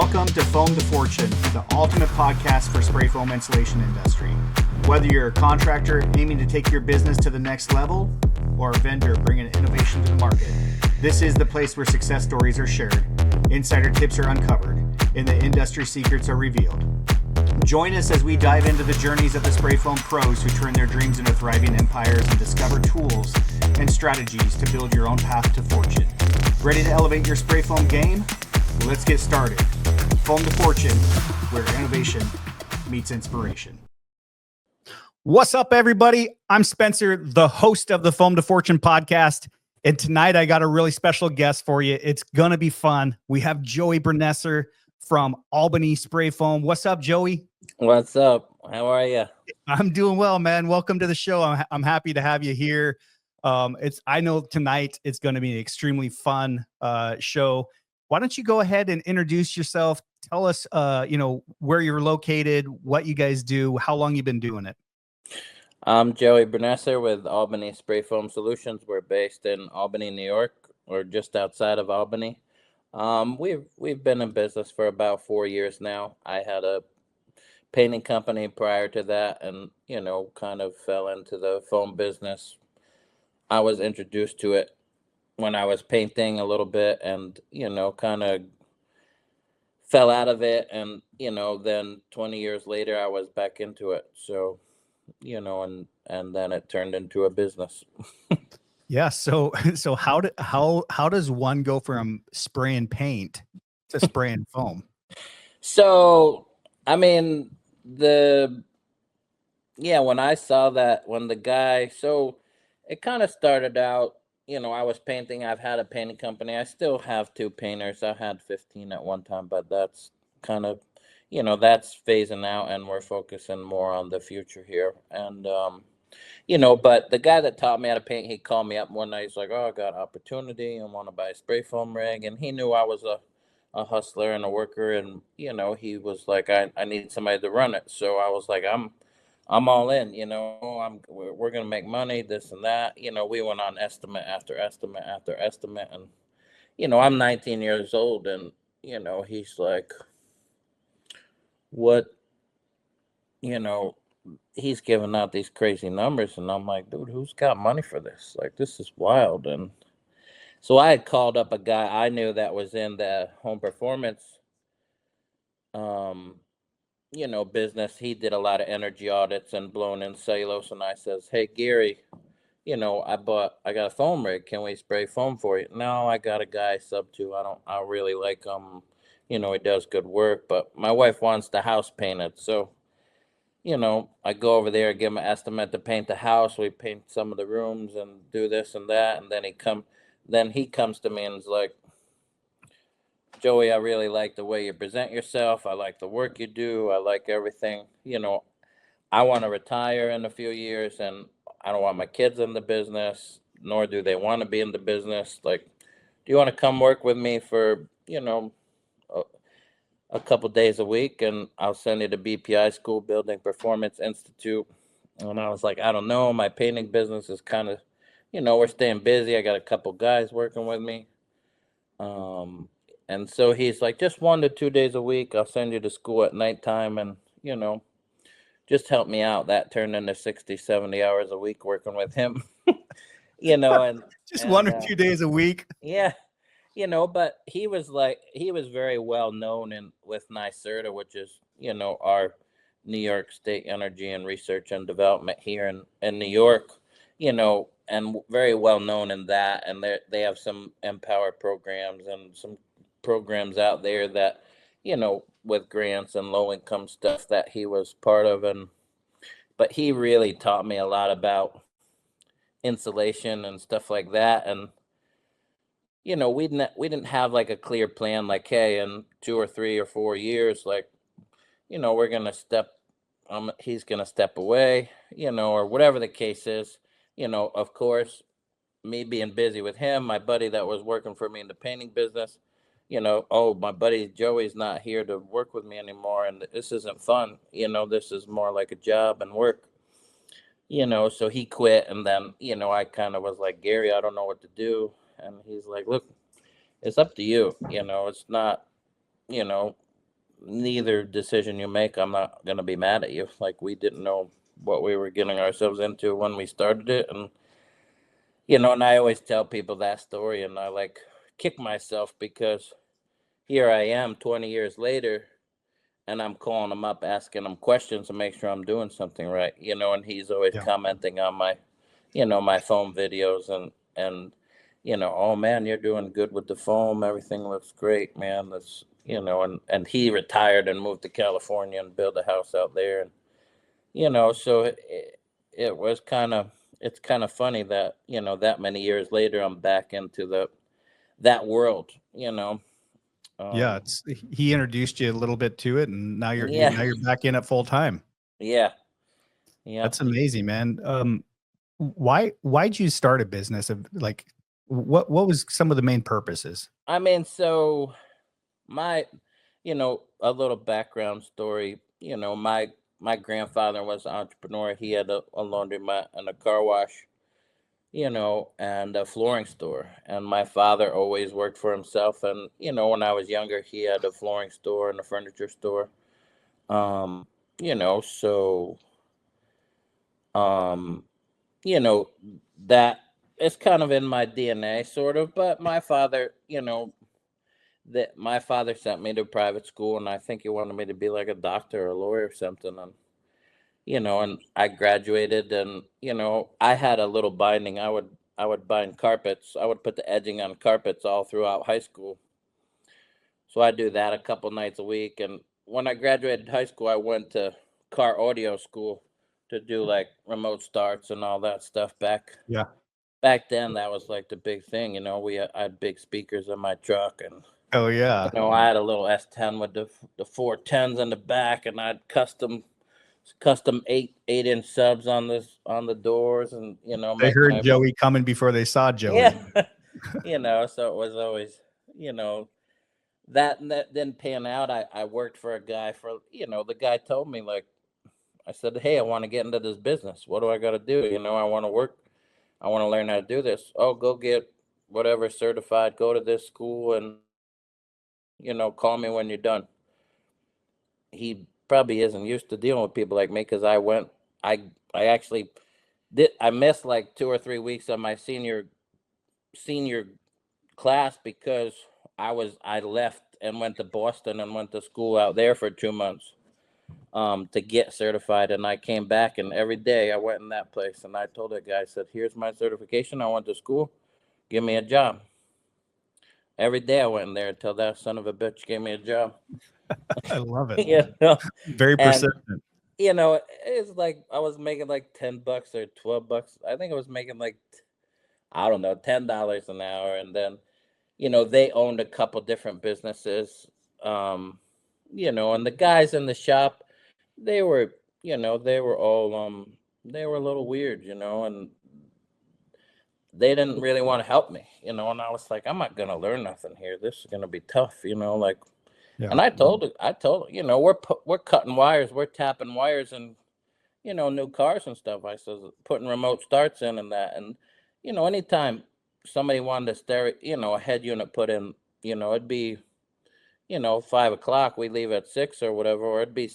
Welcome to Foam to Fortune, the ultimate podcast for spray foam insulation industry. Whether you're a contractor aiming to take your business to the next level or a vendor bringing innovation to the market, this is the place where success stories are shared, insider tips are uncovered, and the industry secrets are revealed. Join us as we dive into the journeys of the spray foam pros who turn their dreams into thriving empires and discover tools and strategies to build your own path to fortune. Ready to elevate your spray foam game? Let's get started. Foam to Fortune, where innovation meets inspiration. What's up, everybody? I'm Spencer, the host of the Foam to Fortune podcast. And tonight I got a really special guest for you. It's going to be fun. We have Joey Bernesser from Albany Spray Foam. What's up, Joey? What's up? How are you? I'm doing well, man. Welcome to the show. I'm happy to have you here. I know tonight it's going to be an extremely fun show. Why don't you go ahead and introduce yourself? Tell us, where you're located, what you guys do, how long you've been doing it. I'm Joey Bernesser with Albany Spray Foam Solutions. We're based in Albany, New York, or just outside of Albany. We've been in business for about 4 years now. I had a painting company prior to that, and kind of fell into the foam business. I was introduced to it when I was painting a little bit, and kind of fell out of it, and then 20 years later I was back into it. So and then it turned into a business. Yeah. So how does one go from spraying paint to spraying foam? So I mean, when I saw that, it kind of started out, I was painting. I've had a painting company. I still have 2 painters. I had 15 at one time, but that's kind of, that's phasing out, and we're focusing more on the future here. And, but the guy that taught me how to paint, he called me up one night. He's like, "Oh, I got an opportunity. I want to buy a spray foam rig." And he knew I was a hustler and a worker. And, he was like, I need somebody to run it. So I was like, I'm all in, we're going to make money, this and that. We went on estimate after estimate after estimate. And, I'm 19 years old, and, he's like, what, he's giving out these crazy numbers. And I'm like, dude, who's got money for this? Like, this is wild. And so I had called up a guy I knew that was in the home performance, business. He did a lot of energy audits and blown in cellulose. And I says, "Hey, Gary, I got a foam rig. Can we spray foam for you?" "No, I got a guy sub to. I really like him. He does good work, but my wife wants the house painted." So, I go over there, give him an estimate to paint the house. We paint some of the rooms and do this and that. And then he comes to me and is like, "Joey, I really like the way you present yourself. I like the work you do. I like everything. I want to retire in a few years, and I don't want my kids in the business, nor do they want to be in the business. Like, do you want to come work with me for, a couple days a week, and I'll send you to BPI school, Building Performance Institute." And I was like, "I don't know. My painting business is kind of, we're staying busy. I got a couple guys working with me." And so he's like, "Just 1 to 2 days a week. I'll send you to school at nighttime, and, just help me out." That turned into 60, 70 hours a week working with him, and Just 1 or 2 days a week. Yeah. But he was very well known with NYSERDA, which is, our New York State Energy and Research and Development here in New York, and very well known in that. And they have some Empower programs and some programs out there that, with grants and low income stuff that he was part of. But he really taught me a lot about insulation and stuff like that. And we didn't have like a clear plan, like, hey, in 2 or 3 or 4 years, like, we're gonna he's gonna step away, or whatever the case is. Of course, me being busy with him, my buddy that was working for me in the painting business, "Oh, my buddy Joey's not here to work with me anymore, and this isn't fun. This is more like a job and work." So he quit, and then, I kind of was like, "Gary, I don't know what to do." And he's like, "Look, it's up to you. It's not, neither decision you make, I'm not going to be mad at you. Like, we didn't know what we were getting ourselves into when we started it. And, and I always tell people that story, and I like kick myself because here I am 20 years later, and I'm calling him up, asking him questions to make sure I'm doing something right, and he's always Yeah. commenting on my foam videos, and, oh man, you're doing good with the foam. Everything looks great, man. That's, and he retired and moved to California and built a house out there. And, so it was it's kind of funny that, that many years later, I'm back into that world, Yeah, um, he introduced you a little bit to it, and now yeah, you're back in it full time. yeah, yeah. That's amazing, man. Why'd you start a business? Of like, what was some of the main purposes? I mean, so my, a little background story. My grandfather was an entrepreneur. He had a laundromat and a car wash, and a flooring store. And my father always worked for himself. And, when I was younger, he had a flooring store and a furniture store. Um, so, um, you know, that it's kind of in my DNA, sort of. But my father, that my father sent me to private school, and I think he wanted me to be like a doctor or a lawyer or something. And, and I graduated, and, I had a little binding. I would bind carpets. I would put the edging on carpets all throughout high school. So I do that a couple nights a week. And when I graduated high school, I went to car audio school to do like remote starts and all that stuff. Yeah. Back then, that was like the big thing. I had big speakers in my truck, and Oh yeah. I had a little S10 with the 410s in the back, and I had custom 8-inch subs on the doors, and They make heard my Joey coming before they saw Joey. yeah. So it was always, you know that didn't pan out. I worked for a guy for, the guy told me, like, I said, hey, I want to get into this business. What do I got to do? I want to work. I want to learn how to do this. Oh, go get whatever certified, go to this school, and, call me when you're done. He probably isn't used to dealing with people like me, because I actually I missed like 2 or 3 weeks of my senior class because I left and went to Boston and went to school out there for 2 months, to get certified. And I came back, and every day I went in that place, and I told that guy, I said, here's my certification. I went to school. Give me a job. Every day I went in there until that son of a bitch gave me a job. I love it. you know, Very and persistent. it's like I was making like $10 or $12. I think I was making like, I don't know, $10 an hour. And then, they owned a couple different businesses. Um, and the guys in the shop, they were, they were all they were a little weird, and they didn't really want to help me, and I was like, I'm not gonna learn nothing here. This is gonna be tough, like. Yeah. And I told, we're cutting wires, we're tapping wires, and, new cars and stuff. I said, putting remote starts in and that. And, anytime somebody wanted a stereo, a head unit put in, it'd be, 5 o'clock, we leave at 6 or whatever, or it'd be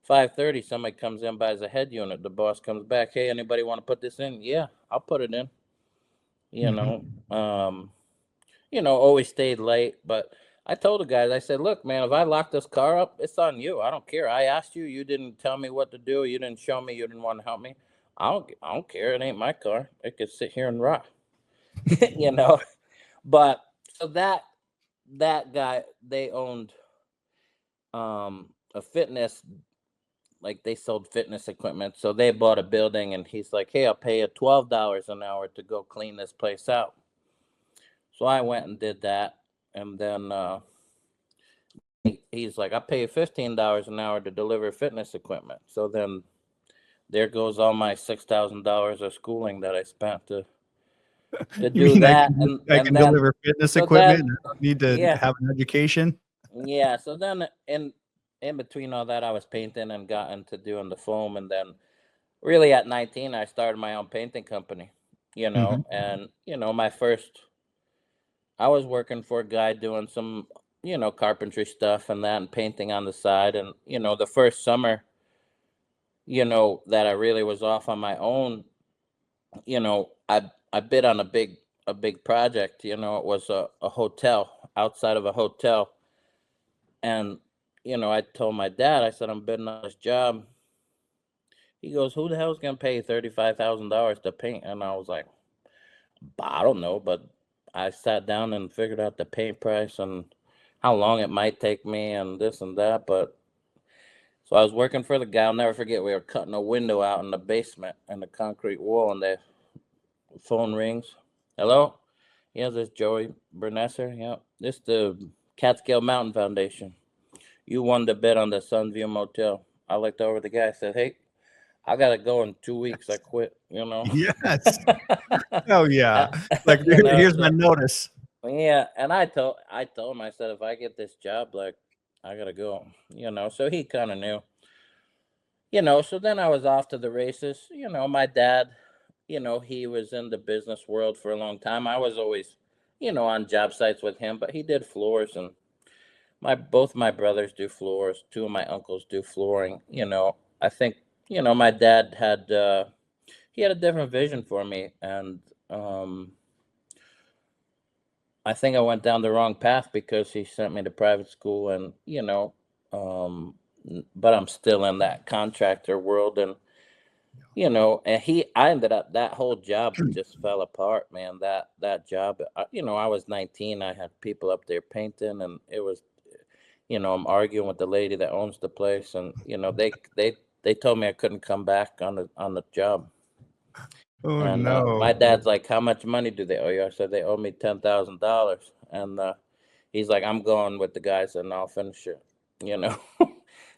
5:30, somebody comes in, buys a head unit. The boss comes back, hey, anybody want to put this in? Yeah, I'll put it in, you Mhm. know. Always stayed late. But I told the guys, I said, look, man, if I lock this car up, it's on you. I don't care. I asked you, you didn't tell me what to do. You didn't show me, you didn't want to help me. I don't care. It ain't my car. It could sit here and rot, you know. But so that guy, they owned a fitness, like they sold fitness equipment. So they bought a building, and he's like, hey, I'll pay you $12 an hour to go clean this place out. So I went and did that. And then he's like, I pay you $15 an hour to deliver fitness equipment. So then there goes all my $6,000 of schooling that I spent to You do mean that. I And can then deliver fitness so then equipment? I don't need to yeah, have an education. yeah. So then in between all that, I was painting and got into doing the foam. And then really at 19, I started my own painting company, Mhm. and my first, I was working for a guy doing some carpentry stuff and that and painting on the side. And, the first summer, that I really was off on my own, I bid on a big project. It was a hotel outside of a hotel. And, I told my dad, I said, I'm bidding on this job. He goes, who the hell's gonna pay $35,000 to paint? And I was like, I don't know, but I sat down and figured out the paint price and how long it might take me and this and that. But so I was working for the guy. I'll never forget. We were cutting a window out in the basement in the concrete wall, and the phone rings. Hello? Yeah, this is Joey Bernesser. Yeah, this is the Catskill Mountain Foundation. You won the bid on the Sunview Motel. I looked over at the guy. I said, "Hey, I gotta go in 2 weeks. I quit." Yes. Oh yeah. Like here's my So, notice. yeah, and I told him, I said, if I get this job, like, I gotta go. So he kind of knew. So then I was off to the races. My dad, he was in the business world for a long time. I was always, on job sites with him, but he did floors, and both my brothers do floors. Two of my uncles do flooring. I think, my dad had he had a different vision for me, and I think I went down the wrong path because he sent me to private school, and but I'm still in that contractor world, and I ended up, that whole job just fell apart, man. That job, I was 19. I had people up there painting, and it was, I'm arguing with the lady that owns the place, and they told me I couldn't come back on the job. Oh And no. my dad's like, "How much money do they owe you?" I said, "They owe me $10,000." And he's like, "I'm going with the guys, and I'll finish it." You know.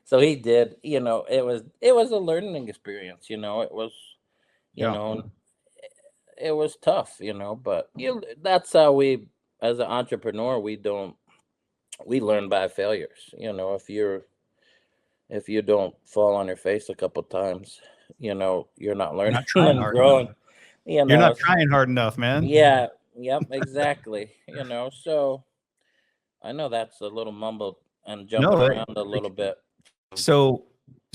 So he did. It was a learning experience. It was, you Yeah. know, it was tough. But that's how we, as an entrepreneur, we learn by failures. If you don't fall on your face a couple times, you're not You're learning not trying and hard enough. growing. You're not trying hard enough, man. Yeah, yep, exactly. So I know that's a little mumbled and jumping No, around a little bit. so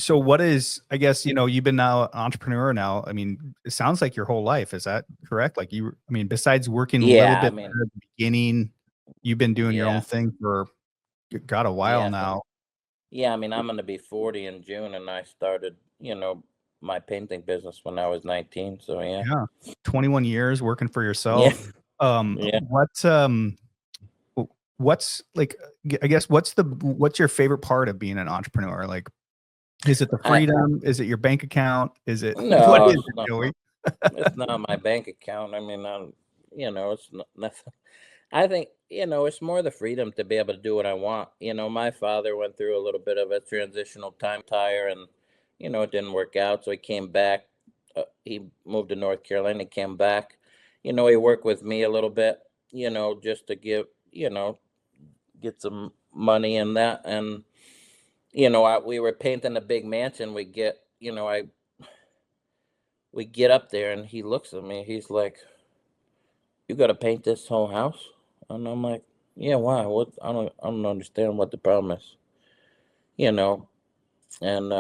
what is, I guess, you've been now an entrepreneur now. I mean, it sounds like your whole life. Is that correct? Like besides working a little Yeah, I bit mean, at the beginning, you've been doing your own yeah, thing for got a while yeah, now. yeah. I mean, I'm gonna be 40 in June, and I started, my painting business when I was 19. So yeah, Yeah. 21 years working for yeah, yourself. yeah. What's like, I guess, what's your favorite part of being an entrepreneur? Like, is it the I freedom? Is it your bank account? Is it what No, is it's it, not. Joey? It's not my bank account. I mean, it's not nothing. I think, it's more the freedom to be able to do what I want. My father went through a little bit of a transitional time tire, and, it didn't work out. So he came back. He moved to North Carolina, came back. He worked with me a little bit, just to get some money in that. And, we were painting a big mansion. We get up there, and he looks at me. He's like, "You got to paint this whole house?" And I'm like, "Yeah, why? What? I don't understand what the problem is." You know, and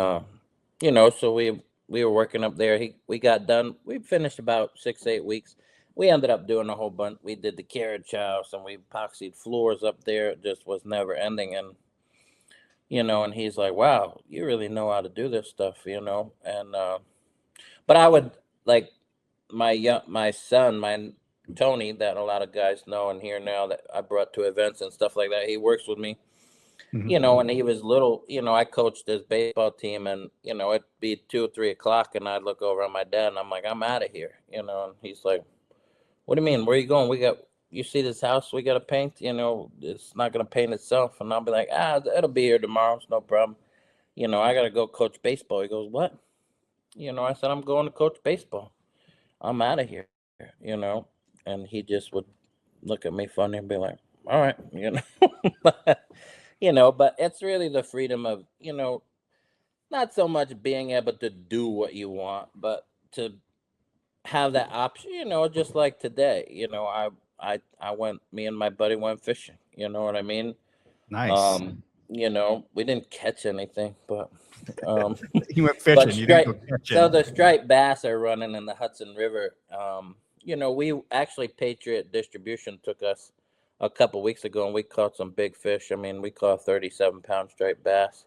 so we were working up there. We got done. We finished about 6 8 weeks. We ended up doing a whole bunch. We did the carriage house, and we epoxied floors up there. It just was never ending. And and he's like, "Wow, you really know how to do this stuff," And but I would, like, my son, my Tony, that a lot of guys know and hear now, that I brought to events and stuff like that. He works with me. Mhm. When he was little, I coached his baseball team, and it'd be 2 or 3 o'clock, and I'd look over at my dad, and I'm like, "I'm out of here," and he's like, "What do you mean? Where are you going? You see this house we got to paint? It's not gonna paint itself." And I'll be like, "It'll be here tomorrow. It's no problem. I gotta go coach baseball." He goes, "What?" I said, "I'm going to coach baseball. I'm out of here," you know, and he just would look at me funny and be like, "All right," but, but it's really the freedom of, not so much being able to do what you want, but to have that option, just like today. Me and my buddy went fishing, you know what I mean? Nice. We didn't catch anything, but You went but fishing. You didn't go so catching. the striped bass are running in the Hudson River. We actually Patriot Distribution took us a couple weeks ago, and we caught some big fish. I mean, we caught 37-pound striped bass.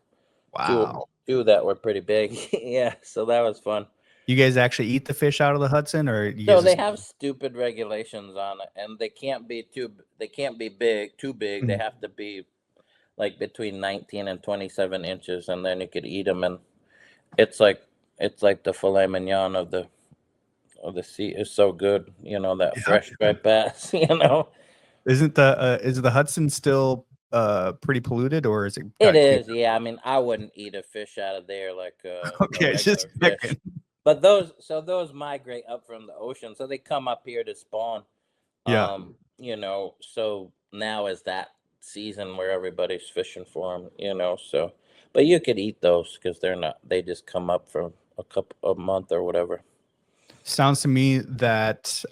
Wow. Two that were pretty big. Yeah, so that was fun. You guys actually eat the fish out of the Hudson, or you So guys they just? have stupid regulations on it, and they can't be too big, too big. They Mhm. have to be like between 19 and 27 inches, and then you could eat them. And it's like the filet mignon of the sea. It's so good, that Yeah. fresh striped bass. Isn't is the Hudson still pretty polluted, or is it It got cleaned is, yeah. I mean, I wouldn't eat a fish out of there like up? a Okay, just regular fish. checking. But those migrate up from the ocean, so they come up here to spawn. Yeah. So now is that season where everybody's fishing for them. So, but you could eat those because they just come up for a month or whatever. Sounds to me that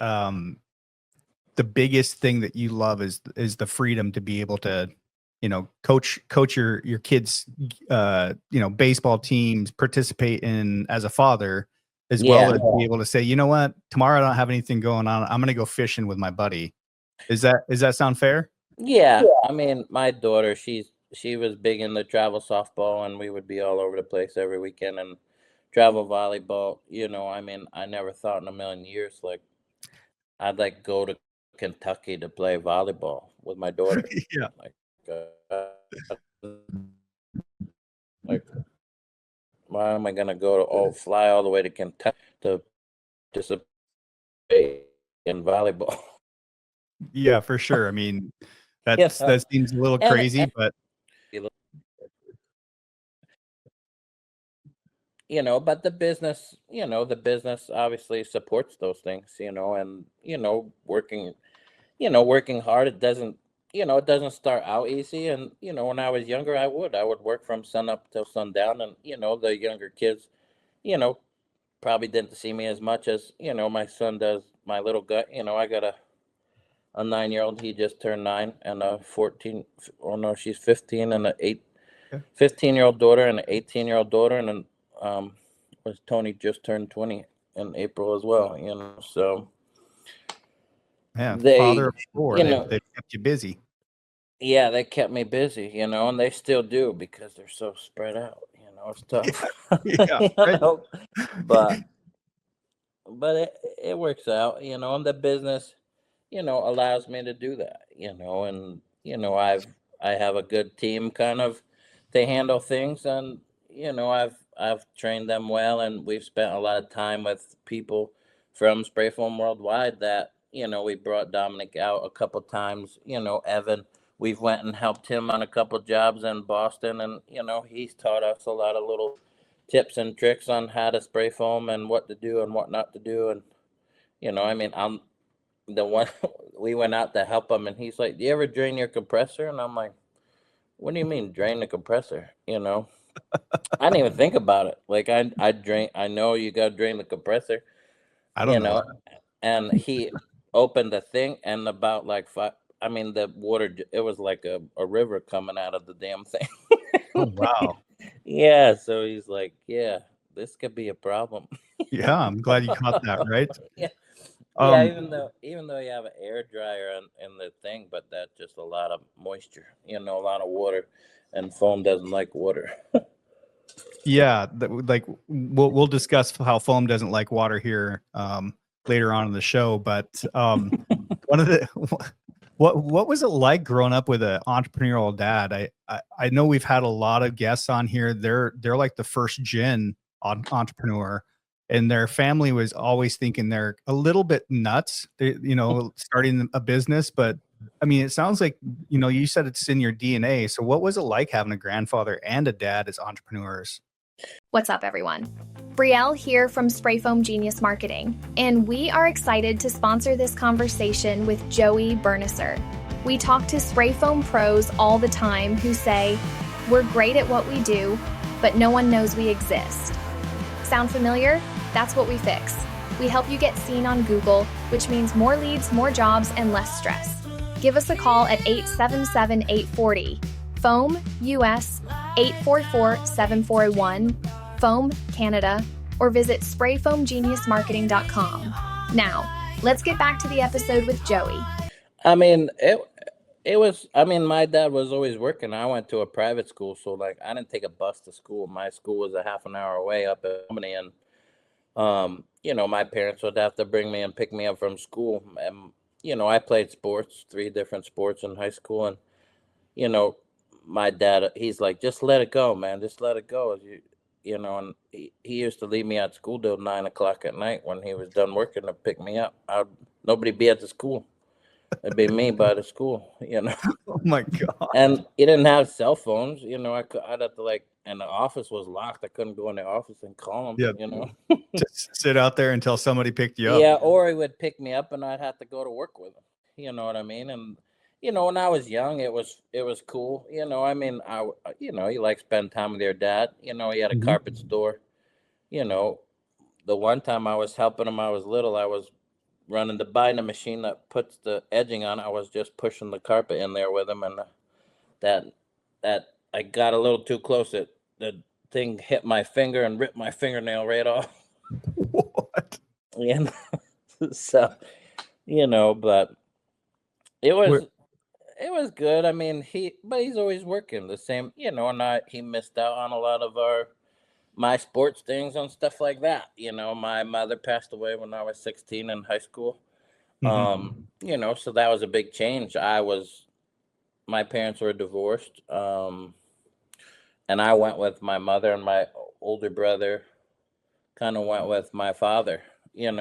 the biggest thing that you love is the freedom to be able to, coach your kids, baseball teams, participate in as a father, as well Yeah. as be able to say, you know what, tomorrow I don't have anything going on. I'm going to go fishing with my buddy. Does that sound fair? Yeah. I mean, my daughter, she was big into travel softball, and we would be all over the place every weekend, and travel volleyball. I mean, I never thought in a million years like I'd like go to Kentucky to play volleyball with my daughter. Yeah. Like, why am I gonna fly all the way to Kentucky to participate in volleyball? Yeah, for sure. I mean, Yeah. that seems a little And- crazy, but but the business obviously supports those things, and working hard. It doesn't start out easy. And, when I was younger, I would work from sun up till sundown. And, the younger kids, probably didn't see me as much as, my son does. My little guy, I got a 9-year-old. He just turned 9, and a 14. Oh no, she's 15, and a 15-year-old daughter, and an 18-year-old daughter. And then, Tony just turned 20 in April as well, so. yeah, They, father of 4, you know, they've kept you busy. Yeah, they kept me busy, and they still do because they're so spread out. It's tough. Yeah, right. But it works out, and the business, allows me to do that, and I have a good team kind of to handle things, and I've trained them well, and we've spent a lot of time with people from Spray Foam Worldwide that, we brought Dominic out a couple times, Evan. We've went and helped him on a couple jobs in Boston, and he's taught us a lot of little tips and tricks on how to spray foam and what to do and what not to do. And I mean, I'm the one. We went out to help him, and he's like, "Do you ever drain your compressor?" And I'm like, "What do you mean drain the compressor?" I didn't even think about it. Like I drain. I know you got to drain the compressor. I don't know. And he opened the thing, and about like 5. I mean, the water, it was like a river coming out of the damn thing. Oh, wow. Yeah, so he's like, yeah, this could be a problem. Yeah, I'm glad you caught that, right? Yeah, even though you have an air dryer in the thing, but that's just a lot of moisture, a lot of water, and foam doesn't like water. Yeah, like we'll discuss how foam doesn't like water here later on in the show, but one of the what was it like growing up with an entrepreneurial dad? I know we've had a lot of guests on here. They're like the first gen entrepreneur, and their family was always thinking they're a little bit nuts, starting a business. But I mean, it sounds like, you said it's in your DNA. So what was it like having a grandfather and a dad as entrepreneurs? What's up, everyone? Brielle here from Spray Foam Genius Marketing, and we are excited to sponsor this conversation with Joey Bernesser. We talk to spray foam pros all the time who say, "We're great at what we do, but no one knows we exist." Sound familiar? That's what we fix. We help you get seen on Google, which means more leads, more jobs, and less stress. Give us a call at 877-840. Foam US 844-7401, Foam Canada, or visit sprayfoamgeniusmarketing.com. Now, let's get back to the episode with Joey. I mean, it was, I mean, my dad was always working. I went to a private school, so like I didn't take a bus to school. My school was a half an hour away up in Albany, and my parents would have to bring me and pick me up from school. And I played sports, 3 different sports in high school, and my dad, he's like, just let it go, man, just let it go. And he used to leave me at school till 9 o'clock at night when he was done working to pick me up. Nobody be at the school. It'd be me by the school, Oh my God. And he didn't have cell phones, I'd have to and the office was locked. I couldn't go in the office and call him, Yeah. Just sit out there until somebody picked you up. Yeah, or he would pick me up and I'd have to go to work with him. You know what I mean? And when I was young, it was cool. I mean, you like spend time with your dad. He had a carpet store. The one time I was helping him, I was little. I was running the binding machine that puts the edging on. I was just pushing the carpet in there with him, and that I got a little too close. The thing hit my finger and ripped my fingernail right off. What? So, but it was good. I mean, he's always working the same, and he missed out on a lot of my sports things and stuff like that. My mother passed away when I was 16 in high school. So that was a big change. My parents were divorced. And I went with my mother, and my older brother kind of went with my father, and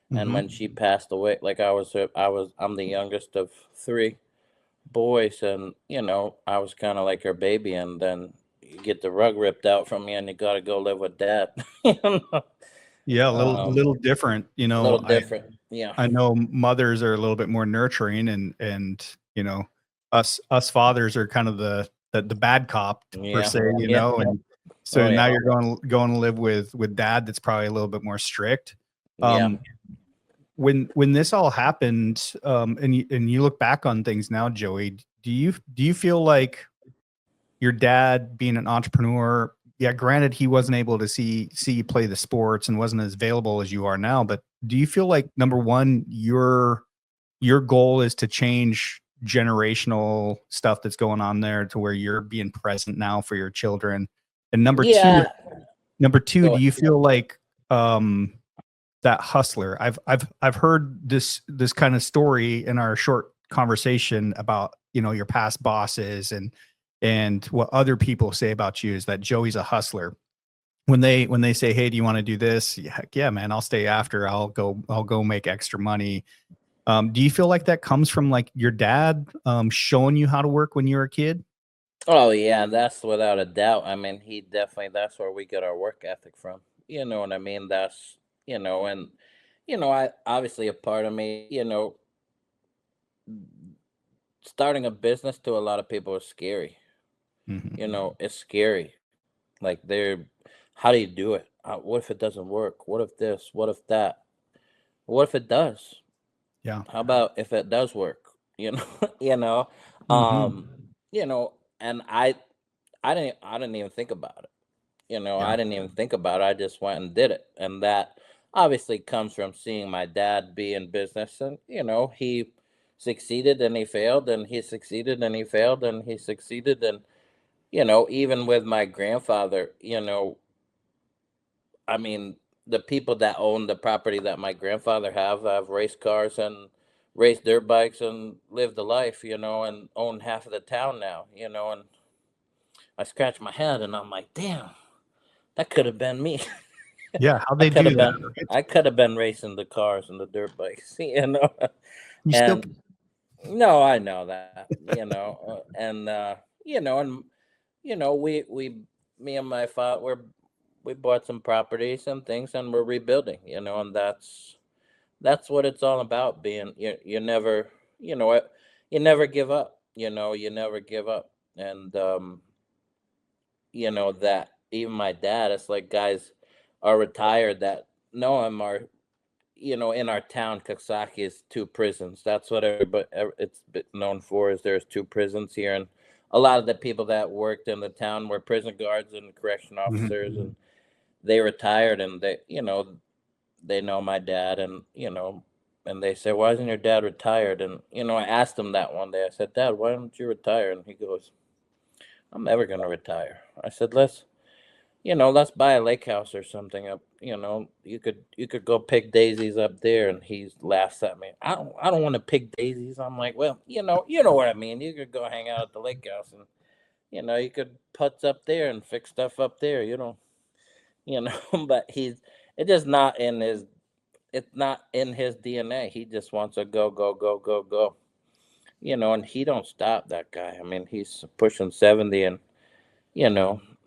when she passed away, I'm the youngest of 3 boys, and I was kind of like her baby, and then you get the rug ripped out from you and you got to go live with dad. Yeah, a little different, A little different. Yeah. I know mothers are a little bit more nurturing, and us fathers are kind of the bad cop per se, and so now you're going to live with dad that's probably a little bit more strict. When this all happened, and you look back on things now, Joey, do you feel like your dad being an entrepreneur, yeah, granted he wasn't able to see you play the sports and wasn't as available as you are now, but do you feel like, number one, your goal is to change generational stuff that's going on there to where you're being present now for your children? And number two, do you feel like that hustler? I've heard this kind of story in our short conversation about your past bosses and what other people say about you is that Joey's a hustler. When they say, hey, do you want to do this? Heck yeah, man, I'll stay after. I'll go make extra money. Do you feel like that comes from like your dad showing you how to work when you were a kid? Oh yeah, that's without a doubt. I mean, that's where we get our work ethic from. You know what I mean? That's, and I obviously a part of me, starting a business to a lot of people is scary. It's scary. Like how do you do it? What if it doesn't work? What if this? What if that? What if it does? Yeah. How about if it does work? And I didn't even think about it. I didn't even think about it. I just went and did it. And that obviously comes from seeing my dad be in business, and he succeeded and he failed, and he succeeded and he failed, and he succeeded. And even with my grandfather, I mean, the people that own the property that my grandfather have race cars and race dirt bikes and lived a life, and own half of the town now, and I scratch my head and I'm like, damn, that could have been me. Yeah, how they do that. I could have been racing the cars and the dirt bikes, You and still no, I know that, we me and my father, we bought some properties and things, and we're rebuilding, and that's what it's all about. Being you never, you never give up. You never give up, and that even my dad, it's like guys are retired that know him are, in our town, Coxsackie is 2 prisons. That's what it's been known for, is there's 2 prisons here, and a lot of the people that worked in the town were prison guards and correction officers, and they retired, and they, they know my dad, and, and they say, why isn't your dad retired? And, I asked him that one day. I said, Dad, why don't you retire? And he goes, I'm never going to retire. I said, let's buy a lake house or something up. You could go pick daisies up there. And he laughs at me. I don't want to pick daisies. I'm like, well, you know what I mean. You could go hang out at the lake house, and you could putz up there and fix stuff up there. But it's just not in his. It's not in his DNA. He just wants to go, go, go, go, go. And he don't stop, that guy. I mean, he's pushing 70, and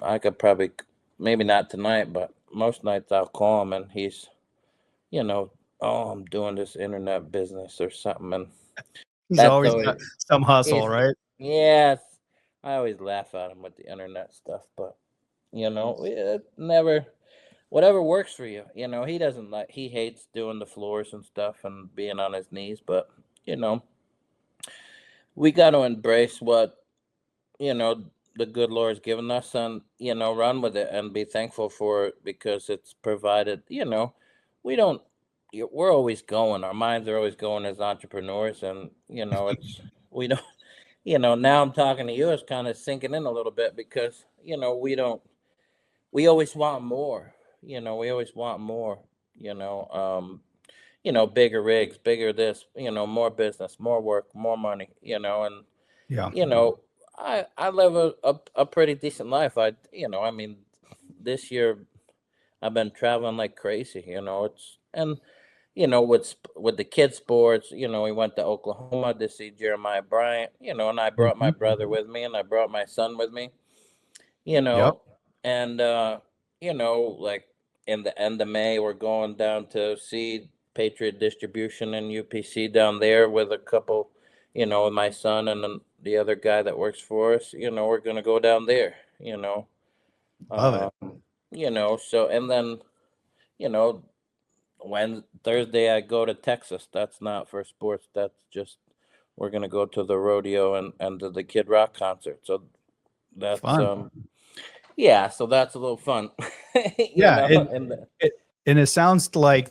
I could probably, maybe not tonight, but most nights I'll call him, and he's, oh, I'm doing this internet business or something, and he's always got some hustle, right? Yes, I always laugh at him with the internet stuff, but it never, whatever works for you. He hates doing the floors and stuff and being on his knees, but we got to embrace what the good Lord's given us, and run with it and be thankful for it, because it's provided. We're always going, our minds are always going as entrepreneurs, and it's we don't now I'm talking to you, it's kind of sinking in a little bit, because we always want more. We always want more. Bigger rigs, bigger this, more business, more work, more money, and I live a pretty decent life. I mean, this year I've been traveling like crazy, with the kids sports, we went to Oklahoma to see Jeremiah Bryant, and I brought my brother with me, and I brought my son with me, and like in the end of May, we're going down to see Patriot Distribution and UPC down there with a couple, with my son and then the other guy that works for us. We're gonna go down there. Love it. So, and then when Thursday I go to Texas. That's not for sports. That's just, we're gonna go to the rodeo and to the Kid Rock concert. So that's Fun. yeah. So that's a little fun. And it sounds like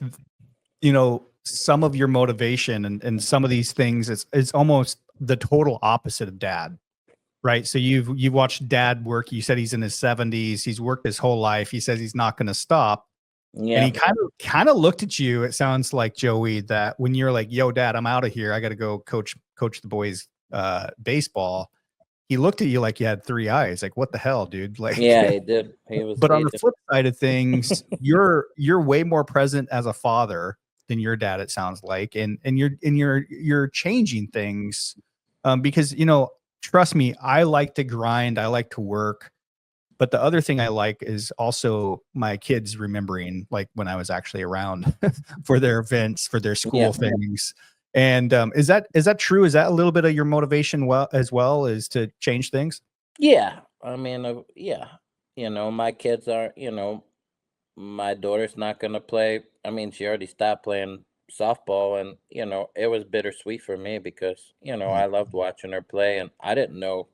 some of your motivation and some of these things it's almost the total opposite of Dad, right? So you've watched Dad work. You said he's in his 70s. He's worked his whole life. He says he's not going to stop. Yeah. And he kind of looked at you. It sounds like, Joey, that when you're like, yo, Dad, I'm out of here, I got to go coach the boys baseball. He looked at you like you had three eyes. Like, what the hell, dude? Like, yeah, he did. But on the flip side of things, you're way more present as a father than your dad, it sounds like, and you're changing things, because trust me, I like to grind, I like to work, but the other thing I like is also my kids remembering, like, when I was actually around for their events, for their school things. And is that true? Is that a little bit of your motivation as well, is to change things? Yeah, I mean, my kids are, my daughter's not going to play. I mean, she already stopped playing softball, and, it was bittersweet for me because, I loved watching her play, and I didn't know.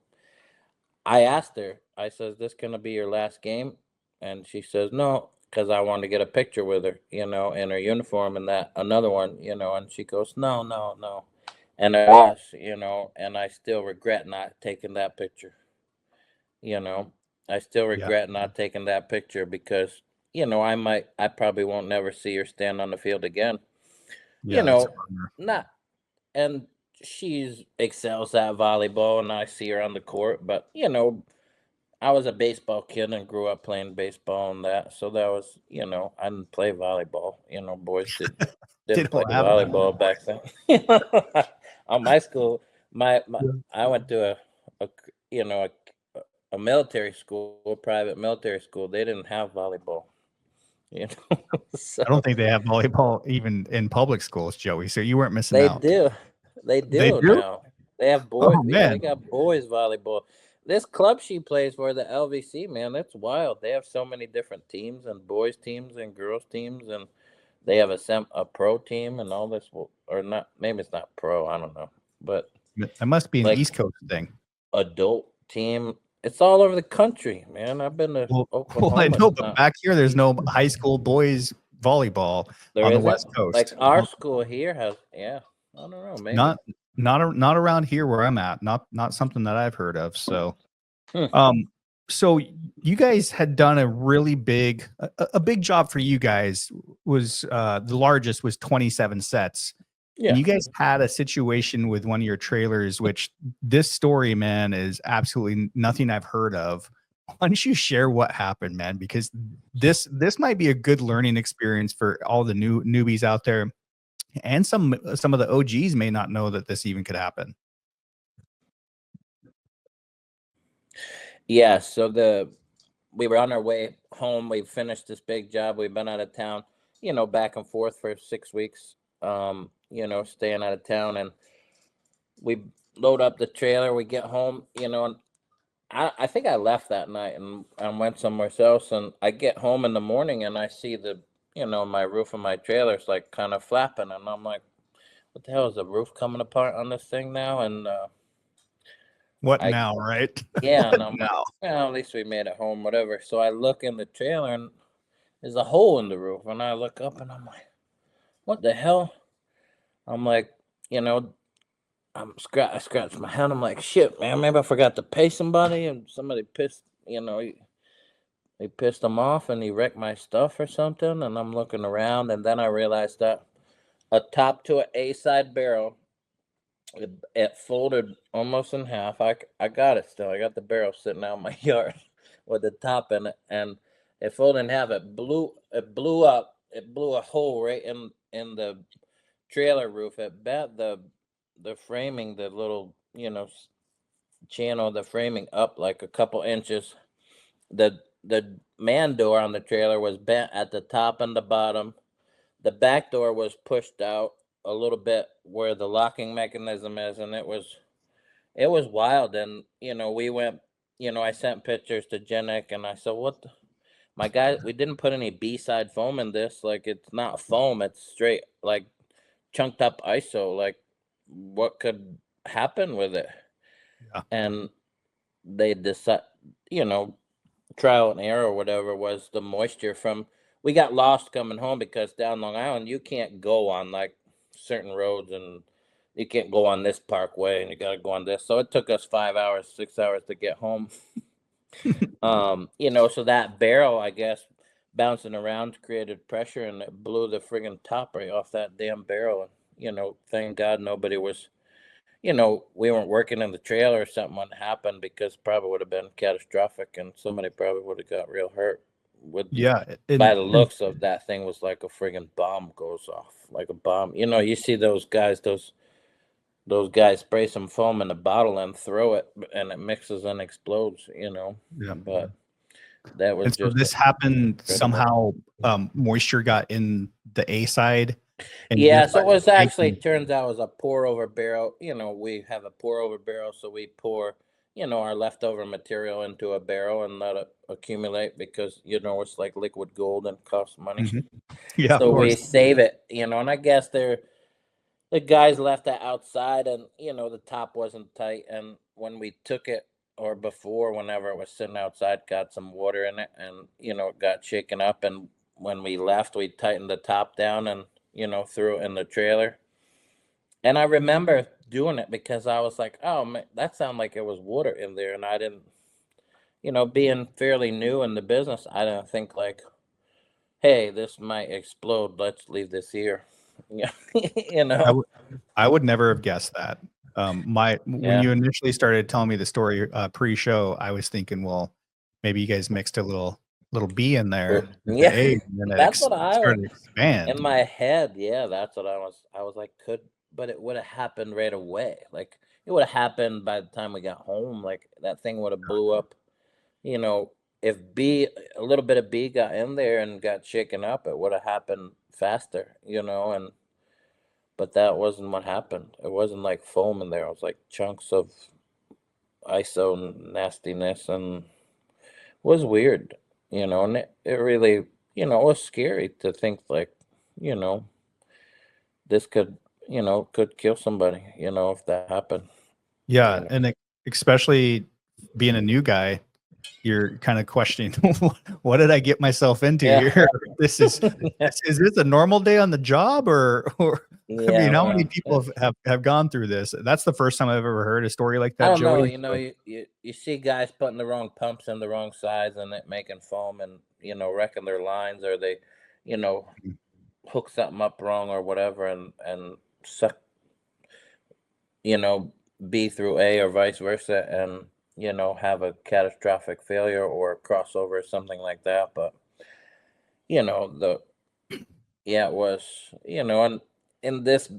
I asked her, I says, this going to be your last game? And she says, no, because I wanted to get a picture with her, in her uniform, and that another one, and she goes, no. And I was, and I still regret not taking that picture. I still regret not taking that picture because, I probably won't never see her stand on the field again. Not, and she's excels at volleyball, and I see her on the court, but, I was a baseball kid and grew up playing baseball and that. So that was, I didn't play volleyball. Boys didn't play volleyball back then. On my school, I went to a military school, a private military school. They didn't have volleyball. So, I don't think they have volleyball even in public schools, Joey. So you weren't missing out. They do now. They have boys. Oh, man. They got boys volleyball. This club she plays for, the LVC, man, that's wild. They have so many different teams, and boys teams and girls teams, and they have a pro team and all this, or not. Maybe it's not pro. I don't know, but it must be an East Coast thing. Adult team. It's all over the country, man. I've been to Well, Oklahoma. I know, It's but not- back here, there's no high school boys volleyball there on the isn't. West Coast. Like our school here has, yeah. I don't know, maybe. Not around here where I'm at. Not something that I've heard of. So, Hmm. so you guys had done a really big job for you guys. Was the largest was 27 sets. Yeah. And you guys had a situation with one of your trailers, which this story, man, is absolutely nothing I've heard of. Why don't you share what happened, man? Because this might be a good learning experience for all the newbies out there, and some of the OGs may not know that this even could happen. Yeah, so we were on our way home. We finished this big job. We've been out of town, back and forth for 6 weeks. Staying out of town, and we load up the trailer. We get home, and I think I left that night and went somewhere else. And I get home in the morning and I see my roof of my trailer's like kind of flapping, and I'm like, what the hell is the roof coming apart on this thing now? And What now, right? yeah, What and I'm like, now? well, at least we made it home, whatever. So I look in the trailer and there's a hole in the roof, and I look up and I'm like, what the hell? I'm like, I scratched my head. I'm like, shit, man, maybe I forgot to pay somebody, and somebody pissed, he pissed him off and he wrecked my stuff or something. And I'm looking around, and then I realized that a top to an A-side barrel, it folded almost in half. I got it still. I got the barrel sitting out in my yard with the top in it, and it folded in half. It blew up. It blew a hole right in the trailer roof. It bent the framing, the little channel, the framing up like a couple inches. The man door on the trailer was bent at the top and the bottom. The back door was pushed out a little bit where the locking mechanism is, and it was wild. And we went, I sent pictures to Jenik, and I said, my guy, we didn't put any B-side foam in this. Like, it's not foam, it's straight like chunked up ISO. Like, what could happen with it? Yeah. And they decide, trial and error or whatever was the moisture from. We got lost coming home because down Long Island you can't go on like certain roads, and you can't go on this parkway, and you got to go on this. So it took us 5 hours, 6 hours to get home. So that barrel, I guess, bouncing around created pressure, and it blew the friggin' top right off that damn barrel. Thank God nobody was, we weren't working in the trailer or something when it happened, because probably would have been catastrophic, and somebody probably would have got real hurt. By the looks of that thing was like a friggin' bomb goes off, like a bomb. You see those guys, those guys spray some foam in a bottle and throw it, and it mixes and explodes. Yeah. But that was And so just this happened somehow. Moisture got in the A side. And yeah, so it was actually, turns out it was a pour over barrel. We have a pour over barrel, so we pour our leftover material into a barrel and let it accumulate, because it's like liquid gold and costs money. Yeah, so we save it, and I guess the guys left that outside, and the top wasn't tight, and when we took it, or before, whenever it was sitting outside, got some water in it, and it got shaken up, and when we left, we tightened the top down and threw it in the trailer. And I remember doing it because I was like, oh man, that sounded like it was water in there, and I didn't, being fairly new in the business, I didn't think like, hey, this might explode, let's leave this here. I would never have guessed that. When you initially started telling me the story pre-show, I was thinking, well, maybe you guys mixed a little B in there. Yeah, and then that's what I was to expand in my head. Yeah, that's what I was like, but it would have happened right away. Like, it would have happened by the time we got home. Like, that thing would have blew up. If a little bit of B got in there and got shaken up, it would have happened faster. But that wasn't what happened. It wasn't like foam in there. It was like chunks of ISO nastiness, and it was weird, and it really, it was scary to think like, this could kill somebody, if that happened. Yeah. And especially being a new guy, you're kind of questioning, what did I get myself into Yeah. here? Is this a normal day on the job, or I Yeah, mean, how many well, people have gone through this? That's the first time I've ever heard a story like I that, don't know. Joey. You know, you see guys putting the wrong pumps in the wrong size and it making foam and, you know, wrecking their lines, or they, you know, hook something up wrong or whatever and suck, you know, B through A or vice versa, and, you know, have a catastrophic failure or crossover or something like that. But, you know, yeah, it was, you know, and in this,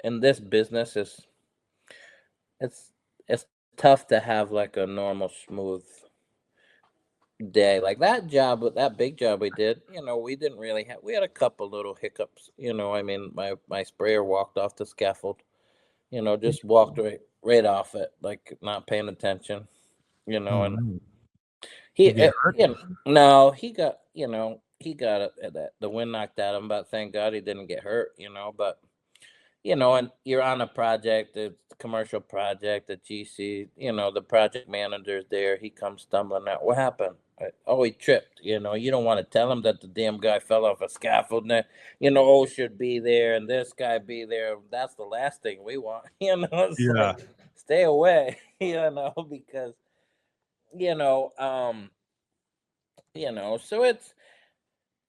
in this business it's, it's tough to have like a normal smooth day. Like that job, with that big job we did, you know, we didn't really have, we had a couple little hiccups, you know. I mean, my sprayer walked off the scaffold, you know, just walked right off it, like not paying attention, you know. Oh, And no. he Did you get hurt? you know, no, he got, you know, he got it, that the wind knocked at him, but thank God he didn't get hurt, you know. But you know, and you're on a project, a commercial project, a GC, you know, the project manager's there. He comes stumbling out. What happened? Oh, he tripped. You know, you don't want to tell him that the damn guy fell off a scaffold. And, you know, O should be there and this guy be there. That's the last thing we want. You know, it's Yeah. like, stay away, you know, because, you know, so it's,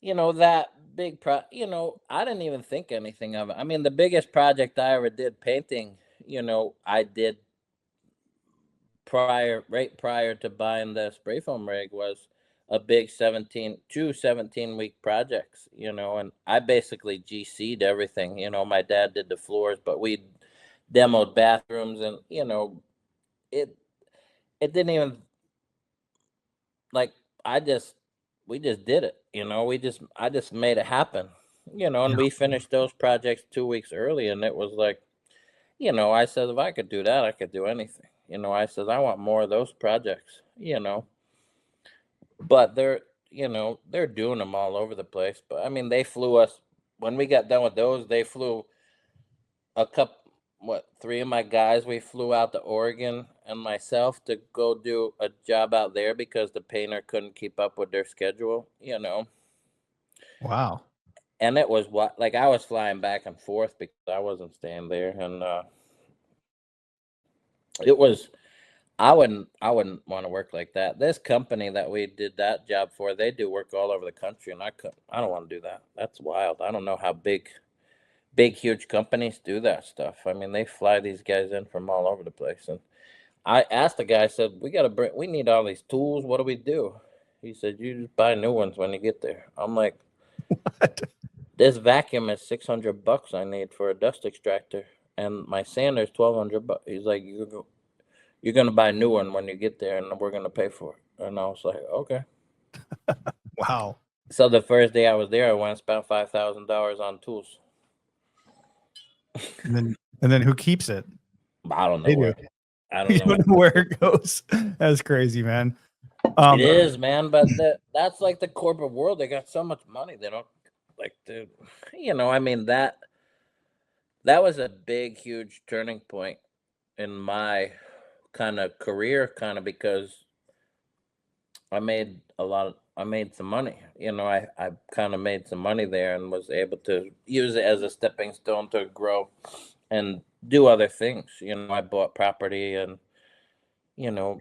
you know, that big you know, I didn't even think anything of it. I mean, the biggest project I ever did painting, you know, I did right prior to buying the spray foam rig, was a big 17-week projects, you know. And I basically GC'd everything. You know, my dad did the floors, but we demoed bathrooms, and, you know, it didn't even, like, we just did it, you know. I just made it happen, you know. And Yeah. we finished those projects 2 weeks early, and it was like, you know, I said, if I could do that, I could do anything, you know. I said, I want more of those projects, you know. But they're, you know, they're doing them all over the place. But I mean, they flew us, when we got done with those, they flew a couple, what, three of my guys, we flew out to Oregon, and myself, to go do a job out there because the painter couldn't keep up with their schedule, you know. Wow. And it was what, like, I was flying back and forth because I wasn't staying there. And it was, I wouldn't want to work like that. This company that we did that job for, they do work all over the country, and I don't want to do that. That's wild. I don't know how big huge companies do that stuff. I mean, they fly these guys in from all over the place. And I asked the guy, I said, we need all these tools. What do we do? He said, you just buy new ones when you get there. I'm like, What? this vacuum is $600 I need for a dust extractor, and my sander is $1,200. He's like, you're gonna buy a new one when you get there, and we're gonna pay for it. And I was like, okay. Wow. So the first day I was there, I went and spent $5,000 on tools. And then who keeps it? I don't know They do. where. I You don't know. don't know where it goes. That's crazy, man. It is, man, but that's like the corporate world. They got so much money, they don't like to, you know. I mean, that was a big, huge turning point in my kind of career, kind of, because I made some money. You know, I kind of made some money there and was able to use it as a stepping stone to grow and do other things. You know, I bought property and, you know,